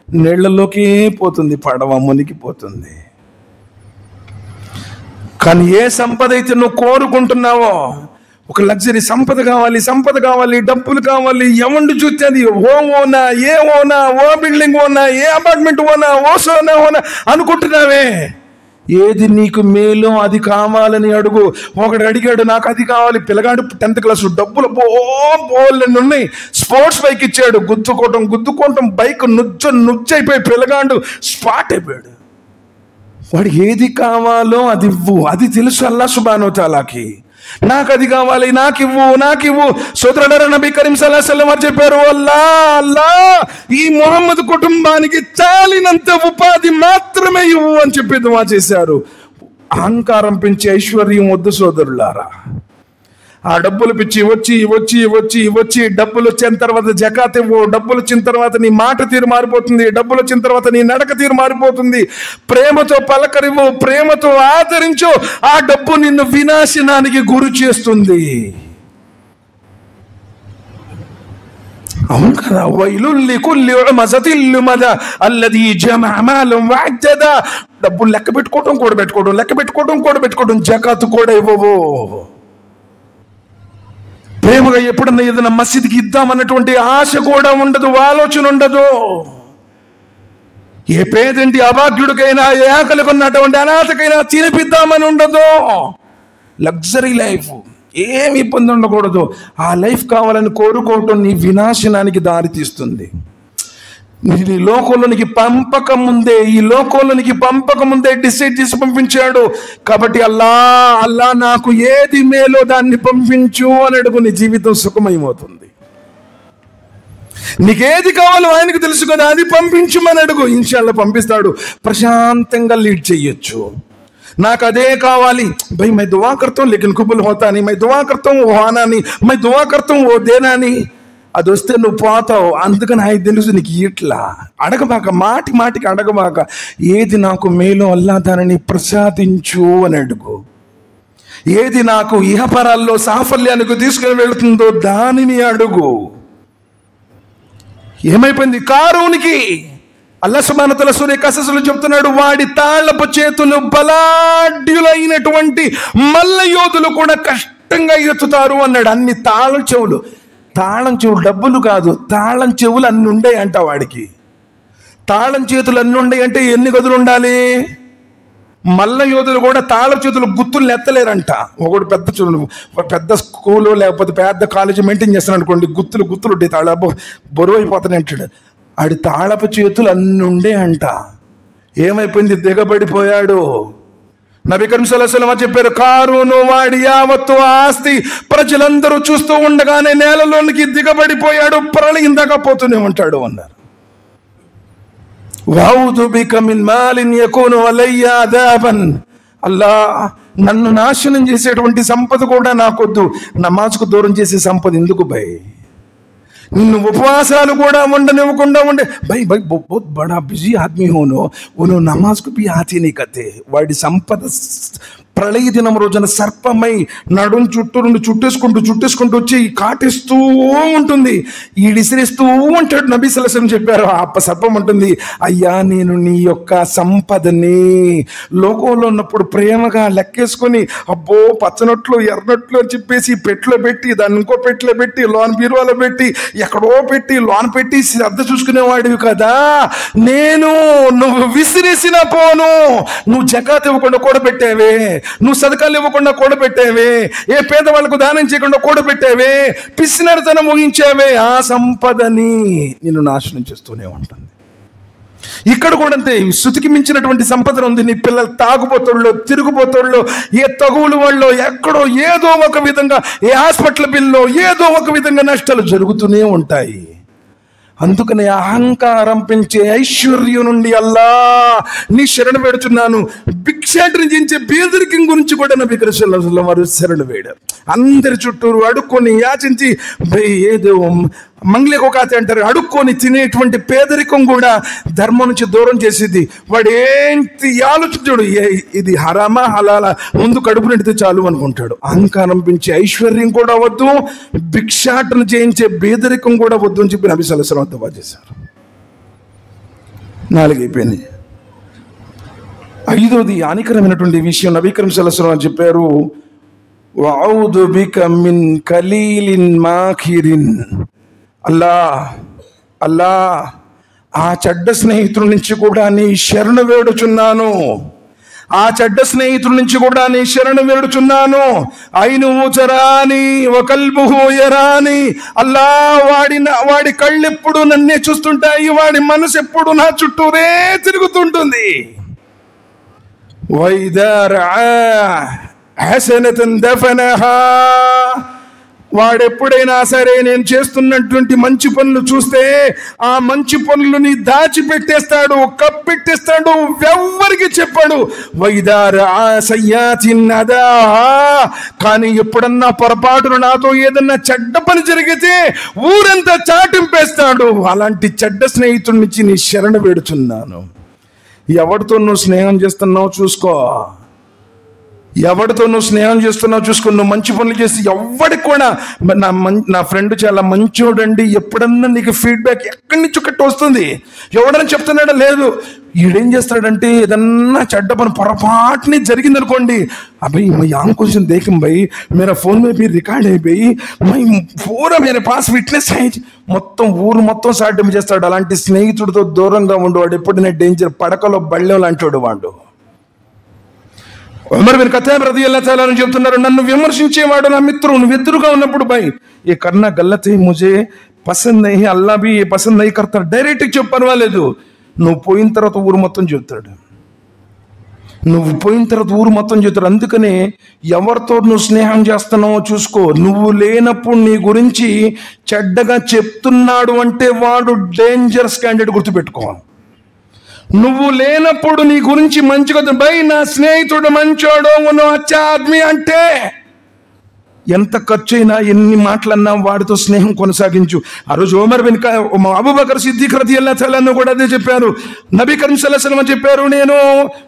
నీళ్లలోకే పోతుంది పడవ, మునిగిపోతుంది. కానీ ఏ సంపద అయితే నువ్వు కోరుకుంటున్నావో, ఒక లగ్జరీ సంపద కావాలి, డబ్బులు కావాలి, ఎవండి చూస్తే అది ఓనా, ఏ ఓనా, ఓ బిల్డింగ్ ఓనా, ఏ అపార్ట్మెంట్ ఓనా, ఓ సోనా ఓనా అనుకుంటున్నావే, ఏది నీకు మేలు అది కావాలని అడుగు. ఒకడు అడిగాడు, నాకు అది కావాలి. పిల్లగాడు 10th క్లాసు, డబ్బులు బోళ్ళని ఉన్నాయి. స్పోర్ట్స్ బైక్ ఇచ్చాడు, గుద్దుకోవటం బైక్ నుచ్చైపోయి పిల్లగాడు స్పాట్ అయిపోయాడు. వాడికి ఏది కావాలో అది ఇవ్వు, అది తెలుసు అల్లాహ్ సుబ్హానహు వ తఆలాకి. నాకు అది కావాలి, నాకివ్వు. సోదరులారా, నబీ కరీం సల్లల్లాహు అలైహి వసల్లం వారు చెప్పారు, అల్లా ఈ ముహమ్మద్ కుటుంబానికి చాలినంత ఉపాధి మాత్రమే ఇవ్వు అని చెప్పి దువా చేశారు. అహంకారం పెంచే ఐశ్వర్యం వద్దు సోదరులారా. ఆ డబ్బులు పిచ్చి వచ్చి డబ్బులు వచ్చిన తర్వాత జకాత్ ఇవ్వు. డబ్బులు వచ్చిన తర్వాత నీ మాట తీరు మారిపోతుంది. డబ్బులు వచ్చిన తర్వాత నీ నడక తీరు మారిపోతుంది. ప్రేమతో పలకరివ్వు, ప్రేమతో ఆదరించు. ఆ డబ్బు నిన్ను వినాశనానికి గురి చేస్తుంది. అవును కదా. వైలుల్ లికుల్లి హుమజతిల్ లుమజా అల్లదీ జమఅ మాలం వఅద్దదా. డబ్బులు లెక్క పెట్టుకోవడం, కూడబెట్టుకోవడం, లెక్క పెట్టుకోవడం, కూడబెట్టుకోవడం, జకాతు కూడా ఇవ్వవు. ప్రేమగా ఎప్పుడన్నా ఏదైనా మసీదుకి ఇద్దామన్నటువంటి ఆశ కూడా ఉండదు, ఆలోచన ఉండదు. ఏ పేదంటి అభాగ్యుడికైనా, ఏ ఆకలికి ఉన్నటువంటి అనాథకైనా తినిపిద్దామని ఉండదు. లగ్జరీ లైఫ్, ఏమి ఇబ్బంది ఉండకూడదు. ఆ లైఫ్ కావాలని కోరుకోవటం నీ వినాశనానికి దారి తీస్తుంది. ఈ లోకంలోనికి పంపక ముందే డిసైడ్ చేసి పంపించాడు. కాబట్టి అల్లా నాకు ఏది మేలో దాన్ని పంపించు అని అడుగు, నీ జీవితం సుఖమయమవుతుంది. నీకేది కావాలో ఆయనకు తెలుసు కదా, అది పంపించమని అడుగు, ఇన్షాల్లా పంపిస్తాడు. ప్రశాంతంగా లీడ్ చెయ్యొచ్చు. నాకు అదే కావాలి భయ్, మై దువా కర్తా హూं లేకిన్ కబూల్ హోతా नहीं, మై దువా కర్తా హూं वो आना नहीं, మై దువా కర్తా हूं वो देना नहीं. అది వస్తే నువ్వు పోతావు. అందుకని ఆయన తెలుసు నీకు. ఇట్లా అడగబాక, మాటికి అడగబాక. ఏది నాకు మేలు అల్లా దానిని ప్రసాదించు అని అడుగు. ఏది నాకు ఇహపరాల్లో సాఫల్యానికి తీసుకుని వెళుతుందో దానిని అడుగు. ఏమైపోయింది కారూనికి? అల్లాహ్ సుబ్హానహు వ తఆలా సూరా కసస్లో చెప్తున్నాడు, వాడి తాళపు చేతులు బలాఢ్యులైనటువంటి మల్ల యోధులు కూడా కష్టంగా ఎత్తుతారు అన్నాడు. అన్ని తాళం చెవులు డబ్బులు కాదు, తాళం చెవులు అన్ని ఉండాయి అంట వాడికి. తాళం చేతులు అన్ని ఉండాయి అంటే ఎన్ని గదులు ఉండాలి? మల్ల యోధులు కూడా తాళం చేతులు గుత్తులు ఎత్తలేరంట. ఒకడు పెద్ద స్కూలు లేకపోతే పెద్ద కాలేజీ మెయింటైన్ చేస్తాను అనుకోండి, గుత్తులు ఉంటాయి, తాళ బరువు అయిపోతాను అంటాడు. ఆడి తాళపు చేతులు అన్ని ఉండే అంట. ఏమైపోయింది? దిగబడిపోయాడు. నబీ కరీం సల్లల్లాహు అలైహి వసల్లం చెప్పారు, కారూను వాడి యావత్తు ఆస్తి ప్రజలందరూ చూస్తూ ఉండగానే నేలలోనికి దిగబడిపోయాడు, ప్రళయిందకపోతూనే ఉంటాడు అన్నారు. వౌదు బిక మిన్ మాలిన్ యకూను అలయ్య అదాబన్. అల్లా, నన్ను నాశనం చేసేటువంటి సంపద కూడా నాకొద్దు. నమాజ్కు దూరం చేసే సంపద ఎందుకు భయ్? నిన్ను ఉపవాసాలు కూడా ఉండనివ్వకుండా భయ్ బహుత్ బడా బిజీ ఆద్మీ హోను, ఓను నమాజ్కు బి ఆతి నీ కతే. వాడి సంపద ప్రళయ దినం రోజున సర్పమై నడుం చుట్టూ నుండి చుట్టేసుకుంటూ వచ్చి కాటిస్తూ ఉంటుంది, ఈడిసిరేస్తూ ఉంటాడు. నబీ సల్లల్లాహు అలైహి వసల్లం చెప్పారు, ఆ సర్పం ఉంటుంది, అయ్యా నేను నీ యొక్క సంపదని లోకంలో ఉన్నప్పుడు ప్రేమగా లెక్కేసుకొని అబ్బో పచ్చనట్లు ఎర్రనట్లు అని చెప్పేసి పెట్లో పెట్టి, దాన్ని ఇంకో పెట్లో పెట్టి, లోన్ బీరువాలో పెట్టి, ఎక్కడో పెట్టి, లోన్ పెట్టి శ్రద్ధ చూసుకునేవాడివి కదా. నువ్వు విసిరేసిన పోను, నువ్వు జకాత్ ఇవ్వకుండా కూడబెట్టావే, నువ్వు సదకాలు ఇవ్వకుండా కూడబెట్టావే, ఏ పేదవాళ్ళకు దానం చేయకుండా కూడబెట్టావే, పిసినరితనం ముగించావే, ఆ సంపదని నిన్ను నాశనం చేస్తూనే ఉంటుంది. ఇక్కడ కూడా అంతే, శృతికి మించినటువంటి సంపద ఉంది. నీ పిల్లలు తాగుబోతుల్లో, తిరుగుబోతుల్లో, ఏ తగువులు వాళ్ళు, ఎక్కడో ఏదో ఒక విధంగా, ఏ హాస్పిటల్ బిల్లో ఏదో ఒక విధంగా నష్టాలు జరుగుతూనే ఉంటాయి. అందుకని అహంకారం పెంచే ఐశ్వర్యం నుండి అల్లా నీ శరణు వేడుచున్నాను. భిక్షాటన చేయించే పేదరికం గురించి కూడా నబీ కరీం సల్లల్లాహు అలైహి వసల్లం వారు శరణు వేడారు. అందరి చుట్టూరు అడుక్కొని యాచించి, ఏదో మంగళి కోకాతి అంటారు, అడుక్కొని తినేటువంటి పేదరికం కూడా ధర్మం నుంచి దూరం చేసేది. వాడు ఏంటి ఆలోచించాడు, ఇది హరామా హలాలా, ముందు కడుపు నిండితే చాలు అనుకుంటాడు. అహంకారం పెంచే ఐశ్వర్యం కూడా వద్దు, భిక్షాటన చేయించే పేదరికం కూడా వద్దు అని చెప్పి నబీ సల్లల్లాహు అలైహి వసల్లం దువా చేశారు. 4 అయిపోయింది. 5వది హానికరమైనటువంటి విషయం నబీ కరీం సల్లల్లాహు అలైహి వసల్లం చెప్పారు, వఅఊదు బిక మిన్ ఖలీలిన్ మాఖిరిన్. అల్లా ఆ చెడ్డ స్నేహితుల నుంచి కూడా నీ శరణు వేడుచున్నాను. ఐనుహు చరాని వకల్బుహు యరాని. అల్లా, వాడి కళ్ళెప్పుడు నన్నే చూస్తుంటాయి, వాడి మనసు ఎప్పుడు నా చుట్టూరే తిరుగుతుంటుంది. వైదా రఆ హసనతన్ దఫనహా. వాడెప్పుడైనా సరే నేను చేస్తున్నటువంటి మంచి పనులు చూస్తే ఆ మంచి పనులని దాచిపెట్టేస్తాడు, కప్పెట్టేస్తాడు, ఎవ్వరికి చెప్పాడు. కానీ ఎప్పుడన్నా పొరపాటును నాతో ఏదన్నా చెడ్డ పని జరిగితే ఊరంతా చాటింపేస్తాడు. అలాంటి చెడ్డ స్నేహితుడి నుంచి నీ శరణు వేడుచున్నాను. ఎవరితో నువ్వు స్నేహం చేస్తున్నావు చూసుకో. ఎవరితో నువ్వు స్నేహం చేస్తున్నావు చూసుకుని, నువ్వు మంచి పనులు చేసి ఎవరికి కూడా నా ఫ్రెండ్ చాలా మంచోడండి, ఎప్పుడన్నా నీకు ఫీడ్బ్యాక్ ఎక్కడి నుంచి ఒకటి వస్తుంది, ఎవడన్నా చెప్తున్నాడా? లేదు. ఈడేం చేస్తాడంటే ఏదన్నా చెడ్డ పని పొరపాటుని జరిగింది అనుకోండి, అబ్బాయి మై ఆమ్ కొంచెం దేఖం భాई मेरा फोन में भी रिकॉर्ड है भाई मैं पूरा मेरे पास विटनेस है, మొత్తం ఊరు మొత్తం సాధ్యం చేస్తాడు. అలాంటి స్నేహితుడితో దూరంగా ఉండు, వాడు ఎప్పుడైనా డేంజర్, పడకలో బళ్ళెం లాంటి వాడు. ఉమర్ బిన్ ఖత్తాబ్ రదియల్లాహు తఆలా అని చెప్తున్నారు, నన్ను విమర్శించేవాడు నా మిత్రుడు, నువ్వు ఎదురుగా ఉన్నప్పుడు భాई ये करना गलत है, मुझे पसंद नहीं, अल्लाह भी ये पसंद नहीं करता, డైరెక్ట్ చెప్పు పర్వాలేదు. నువ్వు పోయిన తర్వాత ఊరు మొత్తం చెప్తాడు, నువ్వు పోయిన తర్వాత ఊరు మొత్తం చెప్తాడు. అందుకనే ఎవరితో నువ్వు స్నేహం చేస్తున్నావో చూసుకో. నువ్వు లేనప్పుడు నీ గురించి చెడ్డగా చెప్తున్నాడు అంటే వాడు డేంజరస్ క్యాండిడేట్, గుర్తుపెట్టుకో. నువ్వు లేనప్పుడు నీ గురించి మంచిగా భాई నా స్నేహితుడు మంచోడు, నువ్వు అచ్చా ఆద్మీ అంటే ఎంత ఖర్చు అయినా ఎన్ని మాటలన్నా వాడితో స్నేహం కొనసాగించు. ఆ రోజు ఉమర్ బిన్ అబూబకర్ సిద్దిక్ రదియల్లాహు తఆలా అన్హు కూడా అదే చెప్పారు. నబీ కరీం సల్లల్లాహు అలైహి వసల్లం చెప్పారు, నేను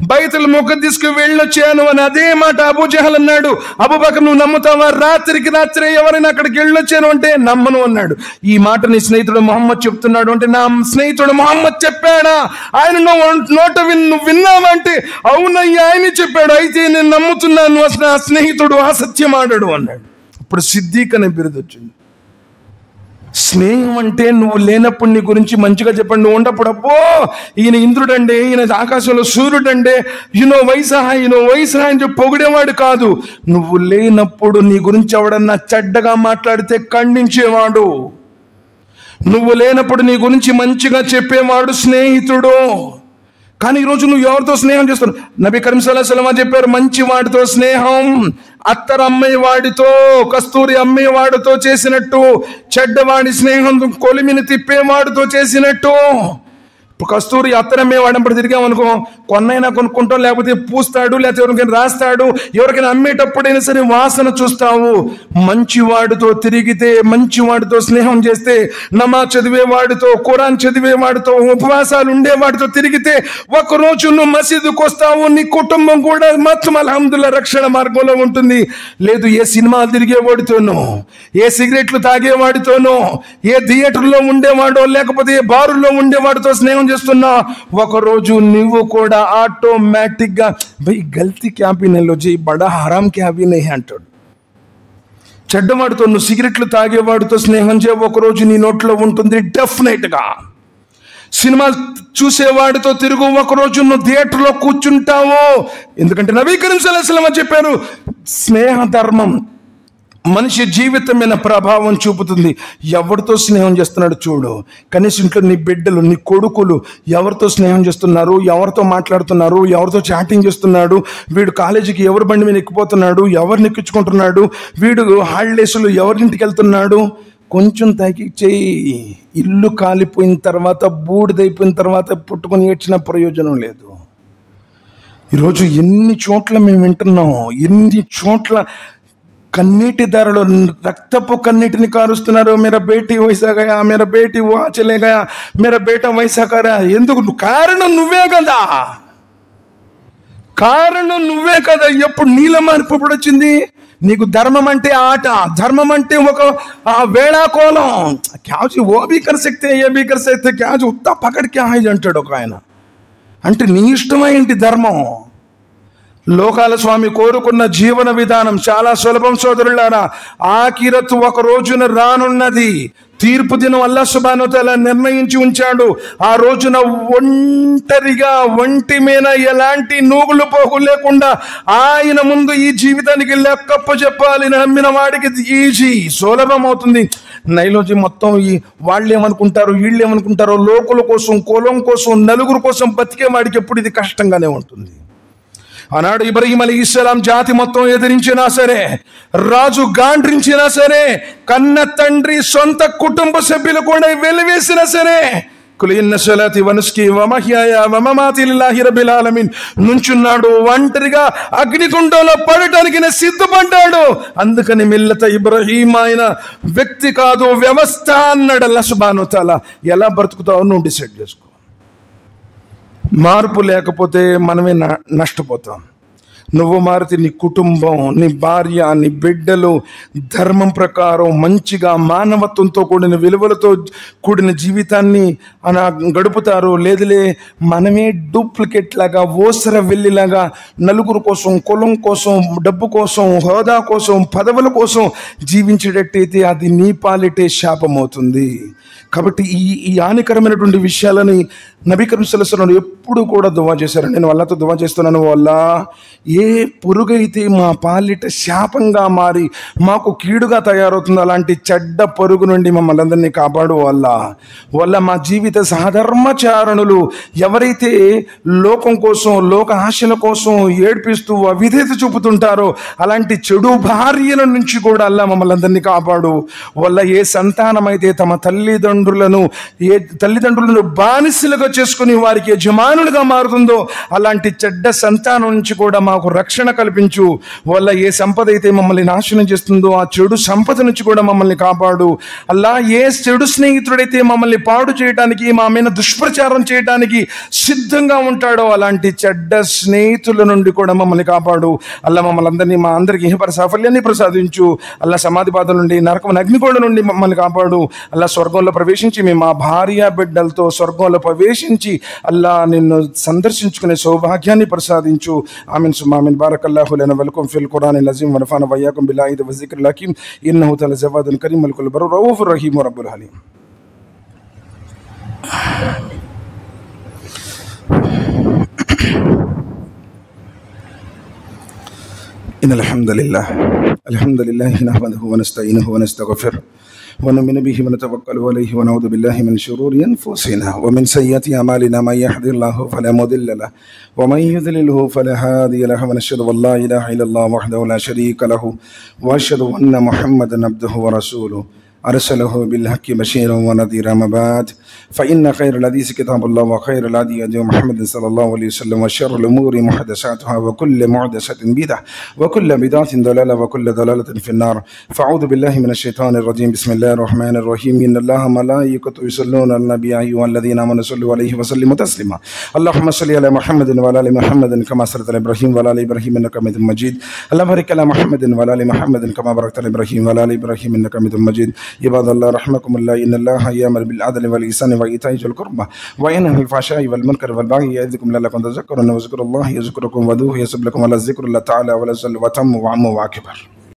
బైతుల్ ముఖద్దస్కి వెళ్ళొచ్చాను అని. అదే మాట అబూ జహల్ అన్నాడు. అబూబకర్ నువ్వు నమ్ముతావా? రాత్రికి రాత్రే ఎవరైనా అక్కడికి వెళ్ళొచ్చాను అంటే నమ్మను అన్నాడు. ఈ మాట నీ స్నేహితుడు మొహమ్మద్ చెప్తున్నాడు అంటే, నా స్నేహితుడు మొహమ్మద్ చెప్పాడా? ఆయన నువ్వు విన్నావా అంటే, అవునయ్యా ఆయన చెప్పాడు, అయితే నేను నమ్ముతున్నాను, నా స్నేహితుడు అసత్యం ఆడాడు అన్నాడు. ఇప్పుడు సిద్దిక్ అనే బిరుదు వచ్చింది. స్నేహం అంటే నువ్వు లేనప్పుడు నీ గురించి మంచిగా చెప్పండి. నువ్వు ఉండప్పుడు అబ్బో ఈయన ఇంద్రుడండే, ఈయన ఆకాశంలో సూర్యుడండే, వైసా అని చెప్పి పొగిడేవాడు కాదు. నువ్వు లేనప్పుడు నీ గురించి ఎవడన్నా చెడ్డగా మాట్లాడితే ఖండించేవాడు. నువ్వు లేనప్పుడు నీ గురించి మంచిగా చెప్పేవాడు స్నేహితుడు. కానీ ఈరోజు నువ్వు ఎవరితో స్నేహం చేస్తున్నావు? నబీ కరీం సల్లల్లాహు అలైహి వసల్లం చెప్పారు, మంచి వాడితో స్నేహం అత్తరు అమ్మేవాడితో, కస్తూరి అమ్మేవాడితో చేసినట్టు, చెడ్డవాడి స్నేహం కొలిమిని తిప్పేవాడితో చేసినట్టు. ఇప్పుడు కస్తూరి అత్తరమ్మేవాడప్పుడు తిరిగామనుకో, కొన్నైనా కొనుక్కుంటావు, లేకపోతే పూస్తాడు, లేకపోతే ఎవరికైనా రాస్తాడు, ఎవరికైనా అమ్మేటప్పుడైనా సరే వాసన చూస్తావు. మంచివాడితో తిరిగితే, మంచివాడితో స్నేహం చేస్తే, నమాజ్ చదివేవాడితో, ఖురాన్ చదివేవాడితో, ఉపవాసాలు ఉండేవాడితో తిరిగితే ఒకరోజు నువ్వు మసీదుకు వస్తావు, నీ కుటుంబం కూడా మొత్తం అల్హమ్దులిల్లాహ్ రక్షణ మార్గంలో ఉంటుంది. లేదు ఏ సినిమాలు తిరిగేవాడితోనో, ఏ సిగరెట్లు తాగేవాడితోనో, ఏ థియేటర్లో ఉండేవాడో, లేకపోతే ఏ బారులో ఉండేవాడితో స్నేహం చేస్తున్నా, ఒకరోజు నువ్వు కూడా ఆటోమేటిక్ గా భయ్ గల్తీ క్యా పీనే లో జీ బడా హరాం క్యా భీ నహీ అంటాడు. చెడ్డవాడితో, నువ్వు సిగరెట్లు తాగేవాడితో స్నేహం చేయ, ఒకరోజు నీ నోట్లో ఉంటుంది డెఫినెట్ గా. సినిమాలు చూసేవాడితో తిరుగు, ఒకరోజు నువ్వు థియేటర్లో కూర్చుంటావు. ఎందుకంటే నబీ కరీం సల్లల్లాహు అలైహి వసల్లం చెప్పారు, స్నేహ ధర్మం మనిషి జీవితం మీద ప్రభావం చూపుతుంది. ఎవరితో స్నేహం చేస్తున్నాడు చూడు. కనీసం ఇంట్లో నీ బిడ్డలు, నీ కొడుకులు ఎవరితో స్నేహం చేస్తున్నారు, ఎవరితో మాట్లాడుతున్నారు, ఎవరితో చాటింగ్ చేస్తున్నాడు, వీడు కాలేజీకి ఎవరి బండి మీద ఎక్కిపోతున్నాడు, ఎవరిని ఎక్కించుకుంటున్నాడు, వీడు హాలిడేస్లో ఎవరింటికి వెళ్తున్నాడు. కొంచెం తగ్గించేయి. ఇల్లు కాలిపోయిన తర్వాత, బూడిదైపోయిన తర్వాత పుట్టుకొని ఏడ్చిన ప్రయోజనం లేదు. ఈరోజు ఎన్ని చోట్ల మేము వింటున్నాం, ఎన్ని చోట్ల కన్నీటి ధారలో రక్తపు కన్నీటిని కారుస్తున్నారు. మేరా బేటీ వైసా గయా, మేరా బేటీ వా చలే గయా, మేరా బేటా వైసా కరా. ఎందుకు? కారణం నువ్వే కదా, కారణం నువ్వే కదా. ఎప్పుడు నీల మార్పు ఎప్పుడు వచ్చింది? నీకు ధర్మం అంటే ఆట, ధర్మం అంటే ఒక వేళాకోళం. క్యాజు ఓ బీ కర్ సక్తే, ఏ బీ కర్ సక్తే, క్యాజు ఉత్తా పకడ్ క్యా హై అంటాడు ఒక ఆయన. అంటే నీ ఇష్టమేంటి ధర్మం? లోకాల స్వామి కోరుకున్న జీవన విధానం చాలా సులభం సోదరులారా. ఆఖిరత్ ఒక రోజున రానున్నది. తీర్పు దినం అల్లాహ్ సుబ్హానహు వ తఆలా నిర్ణయించి ఉంచాడు. ఆ రోజున ఒంటరిగా, ఒంటి మీద ఎలాంటి నూగులు పోగు లేకుండా ఆయన ముందు ఈ జీవితానికి లెక్కప్ప చెప్పాలి. నమ్మిన వాడికి ఈజీ, సులభం అవుతుంది. నైలోజీ మొత్తం ఈ వాళ్ళు ఏమనుకుంటారు, వీళ్ళు ఏమనుకుంటారో, లోకుల కోసం, కులం కోసం, నలుగురు కోసం బతికే వాడికి ఎప్పుడు ఇది కష్టంగానే ఉంటుంది. ఆనాడు ఇబ్రహీం అలైహిస్సలాం జాతి మొత్తం ఎదిరించినా సరే, రాజు గాండ్రించినా సరే, కన్న తండ్రి సొంత కుటుంబ సభ్యులు కూడా వెలివేసినా సరే, కుల్ ఇన్న సలాతి వ నుస్కి వ మహ్యాయ వ మమాతి లిల్లాహి రబ్బిల్ ఆలమీన్ నుంచున్నాడు. ఒంటరిగా అగ్నిగుండంలో పడటానికి సిద్ధపడ్డాడు. అందుకని మిల్లత ఇబ్రహీం ఆయన వ్యక్తి కాదు, వ్యవస్థ అన్నాడు అల్లాహ్ సుబ్హానహు వ తఆలా. ఎలా బ్రతుకుతావో నువ్వు డిసైడ్ చేసుకో. మార్పు లేకపోతే మనమే నష్టపోతాం. నువ్వు మారితే నీ కుటుంబం, నీ భార్య, నీ బిడ్డలు ధర్మం ప్రకారం మంచిగా మానవత్వంతో కూడిన విలువలతో కూడిన జీవితాన్ని గడుపుతారు. లేదులే మనమే డూప్లికేట్ లాగా, ఓసర వెళ్ళిలాగా నలుగురు కోసం, కులం కోసం, డబ్బు కోసం, హోదా కోసం, పదవుల కోసం జీవించేటట్టయితే అది నీ పాలిటే శాపమవుతుంది. కాబట్టి ఈ హానికరమైనటువంటి విషయాలని నబీ కరీం సల్లల్లాహు అలైహి వసల్లం ఎప్పుడు కూడా దువా చేశారు. నేను అల్లాహ్తో దువా చేస్తున్నాను, వల్ల ఏ పురుగైతే మా పాలిట శాపంగా మారి మాకు కీడుగా తయారవుతుందో అలాంటి చెడ్డ పొరుగు నుండి మమ్మల్ని అందరినీ కాపాడు వల్ల మా జీవిత సహధర్మచారణులు ఎవరైతే లోకం కోసం, లోక ఆశల కోసం ఏడ్పిస్తూ అవిధేత చూపుతుంటారో అలాంటి చెడు భార్యల నుంచి కూడా అల్లా మమ్మల్ని అందరినీ కాపాడు వల్ల ఏ సంతానమైతే తమ తల్లిదండ్రులను బానిసలుగా చేసుకుని వారికి యజమానులుగా మారుతుందో అలాంటి చెడ్డ సంతానం నుంచి కూడా మాకు రక్షణ కల్పించు వల్ల ఏ సంపద అయితే మమ్మల్ని నాశనం చేస్తుందో ఆ చెడు సంపద నుంచి కూడా మమ్మల్ని కాపాడు. అల్లా ఏ చెడు స్నేహితుడైతే మమ్మల్ని పాడు చేయడానికి, మా మీద దుష్ప్రచారం చేయడానికి సిద్ధంగా ఉంటాడో అలాంటి చెడ్డ స్నేహితుల నుండి కూడా మమ్మల్ని కాపాడు. అల్లా మమ్మల్ని అందరినీ, మా అందరికీ ఇహపర సాఫల్యాన్ని ప్రసాదించు. అల్లా సమాధి బాధల నుండి, నరకం అగ్నిగోళ నుండి మమ్మల్ని కాపాడు. అల్లా స్వర్గంలో ప్రవేశించి మేము మా భార్య బిడ్డలతో స్వర్గంలో ప్రవేశించి అల్లా నిన్ను సందర్శించుకునే సౌభాగ్యాన్ని ప్రసాదించు. ఆమీన్ సుమ్మా ఆమీన్. బారకల్లాహు లనా వలకుం ఫిల్ ఖురానిల్ అజీమ్ వ నఫఅనా వయ్యాకుం బిల్ ఆయిది వ జిక్రిల్ హకీమ్. ఇన్నహు తఆలా జవాదున్ కరీమ్ వల్ కుల్ బర్రు రౌఫుర్ రహీమ్ రబ్బుల్ హలీం. ఇన్నల్ హమ్దలిల్లాహి నహ్మదుహు వ నస్తঈనుహు వ నస్తగ్ఫిరుహు ونؤمن به ونتوكل عليه ونعوذ بالله من شرور أنفسنا ومن سيئات أعمالنا من يهده الله فلا مضل له ومن يضلله فلا هادي له ونشهد أن لا إله إلا الله وحده لا شريك له وأشهد أن محمدا عبده ورسوله أرسله بالحق بشيرا ونذيرا. أما بعد فإن خير الحديث كتاب الله وخير الهدي هدي محمد صلى الله عليه وسلم وشر الأمور محدثاتها وكل محدثة بدعة وكل بدعة ضلالة وكل ضلالة في النار. فأعوذ بالله من الشيطان الرجيم. بسم الله الرحمن الرحيم. إن الله وملائكته يصلون على النبي يا أيها الذين آمنوا صلوا عليه وسلموا تسليما. اللهم صل على محمد وعلى آل محمد كما صليت على إبراهيم وعلى آل إبراهيم إنك حميد مجيد. اللهم بارك على محمد وعلى آل محمد كما باركت على إبراهيم وعلى آل إبراهيم إنك حميد مجيد. عباد الله رحمكم الله. إن الله يأمر بالعدل والإحسان وإيتاء ذي القربى وينهى عن الفحشاء والمنكر والبغي يعظكم لعلكم تذكرون. واذكروا الله يذكركم وادعوه يستجب لكم. ولذكر الله تعالى ولذل وتم وعم وأكبر.